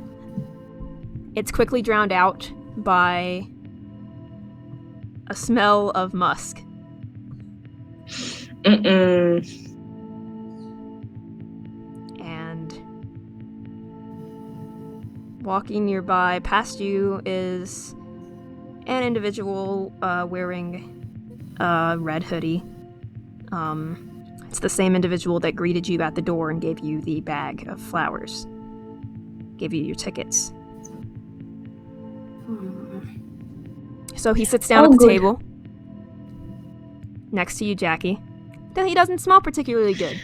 It's quickly drowned out by a smell of musk. And walking nearby past you is an individual wearing a red hoodie. It's the same individual that greeted you at the door and gave you the bag of flowers. Gave you your tickets. So he sits down at the table next to you, Jackie. He doesn't smell particularly good.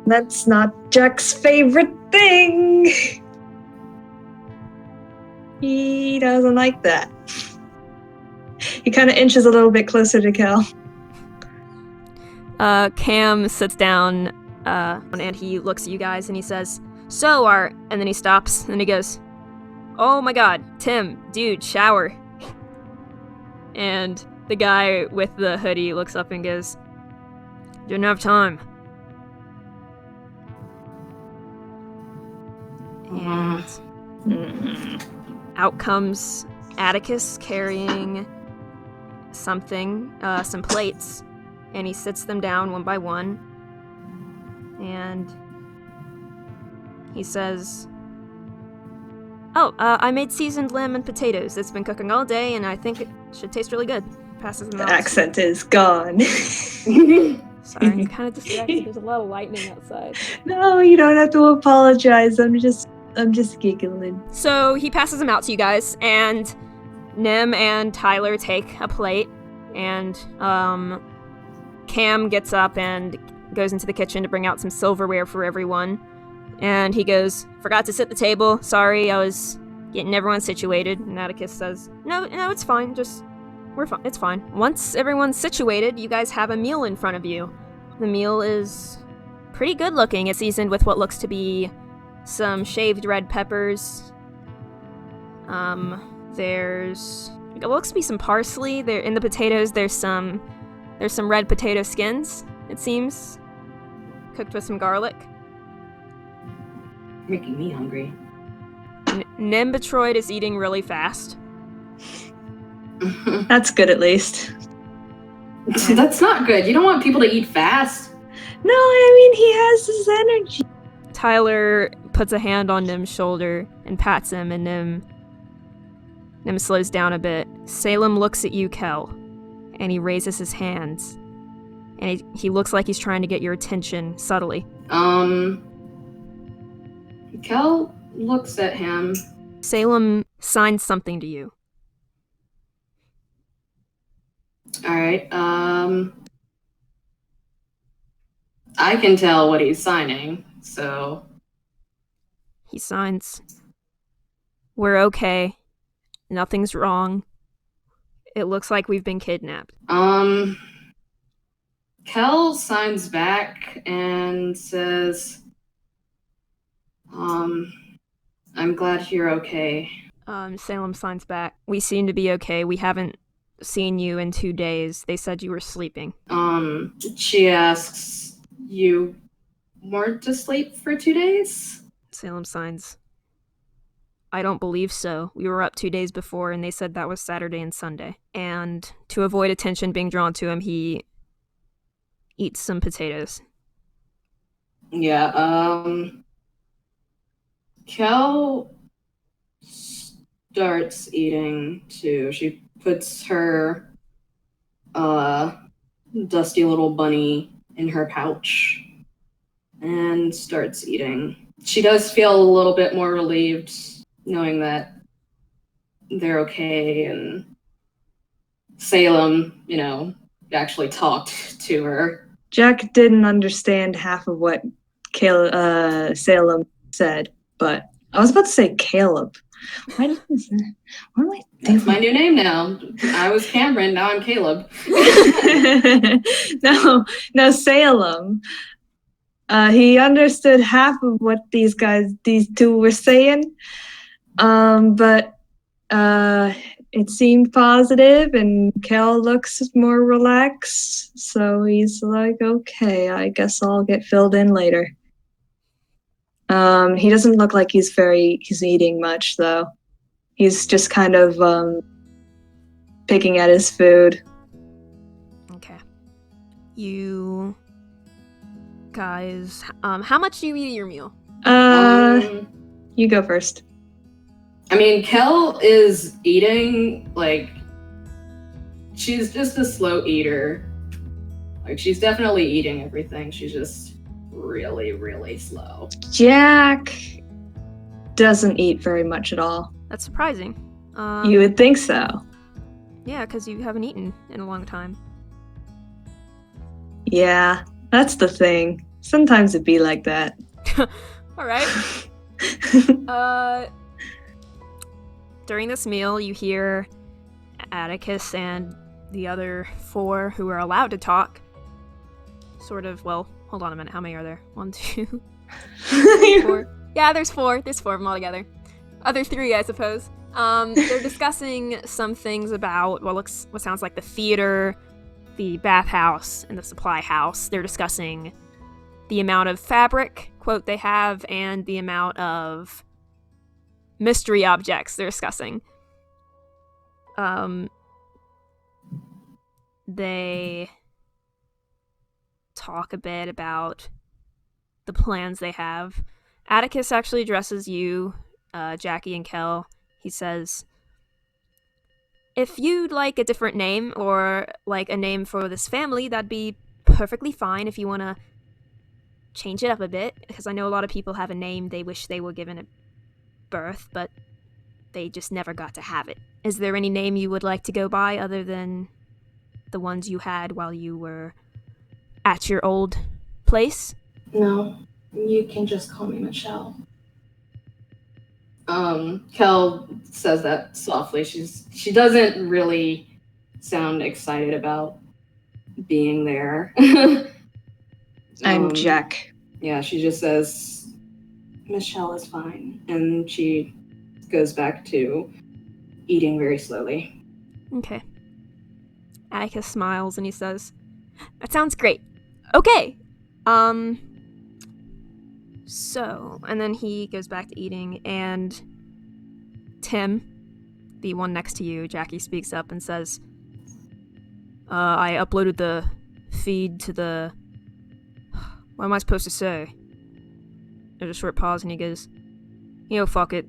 That's not Jack's favorite thing. He doesn't like that. He kind of inches a little bit closer to Cal. Cam sits down and he looks at you guys and he says, "So and then he stops and he goes, "Oh my god, Tim, dude, shower." And the guy with the hoodie looks up and goes, "Didn't have time." And out comes Atticus carrying something, some plates, and he sits them down one by one. And he says, I made seasoned lamb and potatoes. It's been cooking all day, and I think it should taste really good." Passes them out. The accent is gone. Sorry, I'm kind of distracted. There's a lot of lightning outside. No, you don't have to apologize. I'm just giggling. So he passes them out to you guys, and Nim and Tyler take a plate, and Cam gets up and goes into the kitchen to bring out some silverware for everyone. And he goes, "Forgot to set the table. Sorry, I was getting everyone situated." And Atticus says, No, it's fine. We're fine. It's fine. Once everyone's situated, you guys have a meal in front of you. The meal is pretty good looking. It's seasoned with what looks to be some shaved red peppers. It looks to be some parsley. There in the potatoes. There's some red potato skins. It seems cooked with some garlic. Making me hungry. Nimbatroid is eating really fast. That's good, at least. That's not good. You don't want people to eat fast. No, I mean, he has his energy. Tyler puts a hand on Nim's shoulder and pats him, and Nim slows down a bit. Salem looks at you, Kel, and he raises his hands. And he looks like he's trying to get your attention subtly. Kel looks at him. Salem signs something to you. Alright, I can tell what he's signing, so... He signs, "We're okay. Nothing's wrong. It looks like we've been kidnapped." Kel signs back and says, "I'm glad you're okay." Salem signs back, "We seem to be okay. We haven't seen you in 2 days. They said you were sleeping." She asks, "You weren't asleep for 2 days? Salem signs. I don't believe so. We were up 2 days before, and they said that was Saturday and Sunday. And to avoid attention being drawn to him, he eats some potatoes. Yeah, Kel starts eating too. She puts her dusty little bunny in her pouch and starts eating. She does feel a little bit more relieved knowing that they're okay, and Salem, actually talked to her. Jack didn't understand half of what Salem said, but I was about to say Caleb. What am I thinking? That's my new name now. I was Cameron, now I'm Caleb. No, Salem. He understood half of what these two were saying, but it seemed positive, and Kel looks more relaxed, so he's like, okay, I guess I'll get filled in later. He doesn't look like he's eating much, though. He's just kind of picking at his food. Okay. You guys, how much do you eat at your meal? You go first. I mean, Kel is eating, she's just a slow eater. She's definitely eating everything. She's just really, really slow. Jack doesn't eat very much at all. That's surprising. You would think so. Yeah, because you haven't eaten in a long time. Yeah, that's the thing. Sometimes it'd be like that. All right. During this meal, you hear Atticus and the other 4 who are allowed to talk. Sort of, well, hold on a minute. How many are there? 1, 2, 4. Yeah, there's 4. There's 4 of them all together. Other 3, I suppose. They're discussing some things about what sounds like the theater, the bathhouse, and the supply house. They're discussing the amount of fabric, quote, they have, and the amount of mystery objects they're discussing. They talk a bit about the plans they have. Atticus actually addresses you, Jackie and Kel. He says, if you'd like a different name, or like a name for this family, that'd be perfectly fine if you want to change it up a bit, because I know a lot of people have a name they wish they were given at birth, but they just never got to have it. Is there any name you would like to go by other than the ones you had while you were at your old place? No, you can just call me Michelle. Kel says that softly. She doesn't really sound excited about being there. I'm Jack. Yeah, she just says, Michelle is fine. And she goes back to eating very slowly. Okay. Atticus smiles and he says, that sounds great. Okay. So, and then he goes back to eating, and Tim, the one next to you, Jackie, speaks up and says, I uploaded the feed to the... What am I supposed to say? There's a short pause and he goes, fuck it.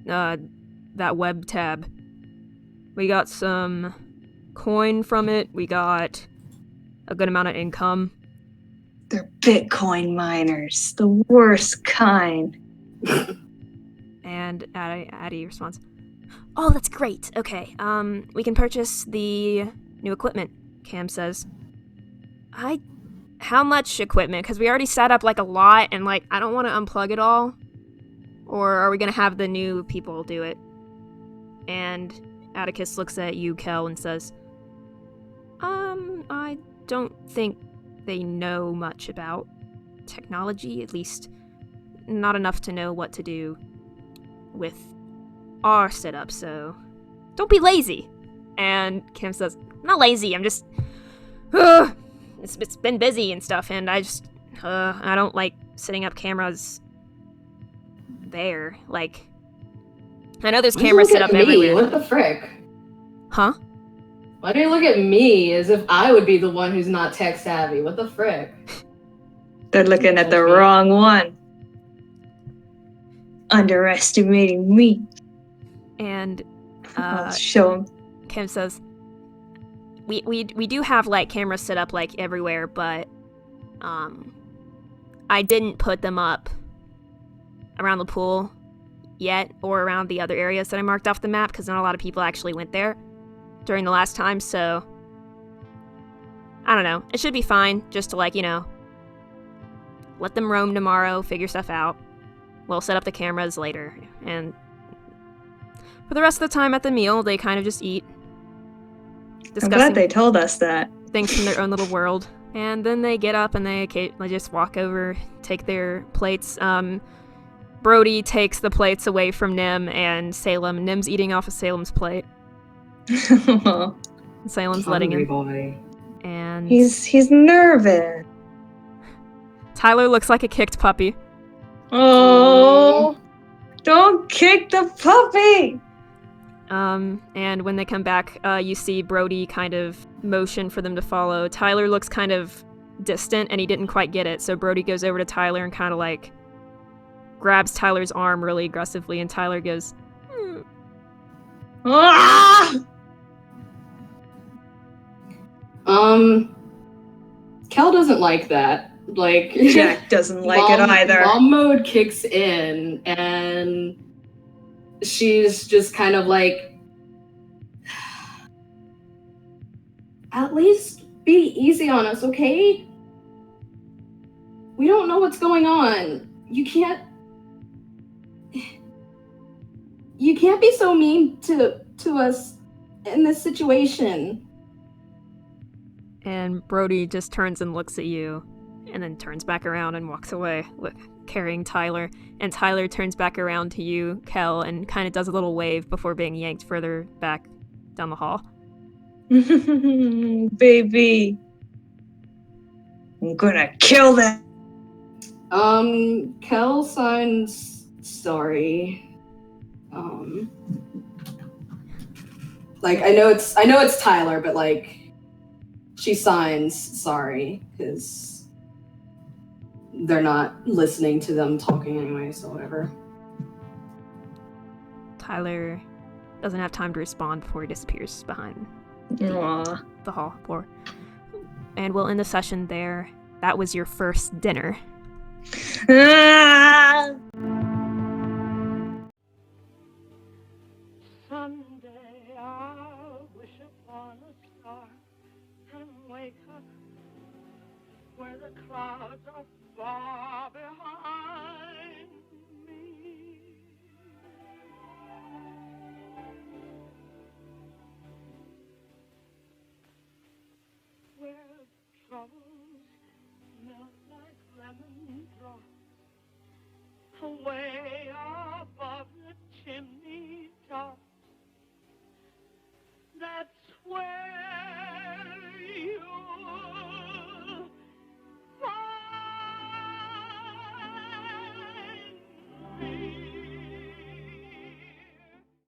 That web tab. We got some coin from it. We got a good amount of income. They're Bitcoin miners, the worst kind. And Addie responds, oh, that's great. Okay, we can purchase the new equipment, Cam says. How much equipment? Because we already set up, a lot, and, I don't want to unplug it all. Or are we going to have the new people do it? And Atticus looks at you, Kel, and says, I don't think they know much about technology, at least not enough to know what to do with our setup, so don't be lazy. And Kim says, I'm not lazy, I'm just it's been busy and stuff, and I don't like setting up cameras there? Like, I know there's Why do you cameras look set at up me? everywhere. What the frick? Huh? Why do you look at me as if I would be the one who's not tech savvy? What the frick? They're looking at the wrong one. Underestimating me. And I'll show him. Kim says, we do have like cameras set up like everywhere, but I didn't put them up around the pool yet or around the other areas that I marked off the map because not a lot of people actually went there during the last time, so I don't know. It should be fine just to, like, you know, let them roam tomorrow, figure stuff out. We'll set up the cameras later, and for the rest of the time at the meal, they kind of just eat, I'm discussing glad they told us that. things from their own little world. And then they get up and they occasionally just walk over, take their plates. Brody takes the plates away from Nim and Salem. Nim's eating off of Salem's plate. Salem's letting him. Boy. And He's nervous. Tyler looks like a kicked puppy. Oh, don't kick the puppy! And when they come back, you see Brody kind of motion for them to follow. Tyler looks kind of distant, and he didn't quite get it, so Brody goes over to Tyler and kind of, like, grabs Tyler's arm really aggressively, and Tyler goes, Ah! Kel doesn't like that. Like, Jack doesn't like it either. Mom mode kicks in, and she's just kind of like, at least be easy on us, okay? We don't know what's going on. You can't be so mean to us in this situation. and Brody just turns and looks at you, and then turns back around and walks away, carrying Tyler. And Tyler turns back around to you, Kel, and kind of does a little wave before being yanked further back down the hall. Baby. I'm gonna kill them. Kel signs sorry. Like, I know it's Tyler, but, like, she signs sorry because they're not listening to them talking anyway, so whatever. Tyler doesn't have time to respond before he disappears behind Aww. the hall floor. And we'll end the session there. That was your first dinner. Ah! Someday I'll wish upon a star and wake up where the clouds are far behind me. Where troubles melt like lemon drops away above the chimney top. That's where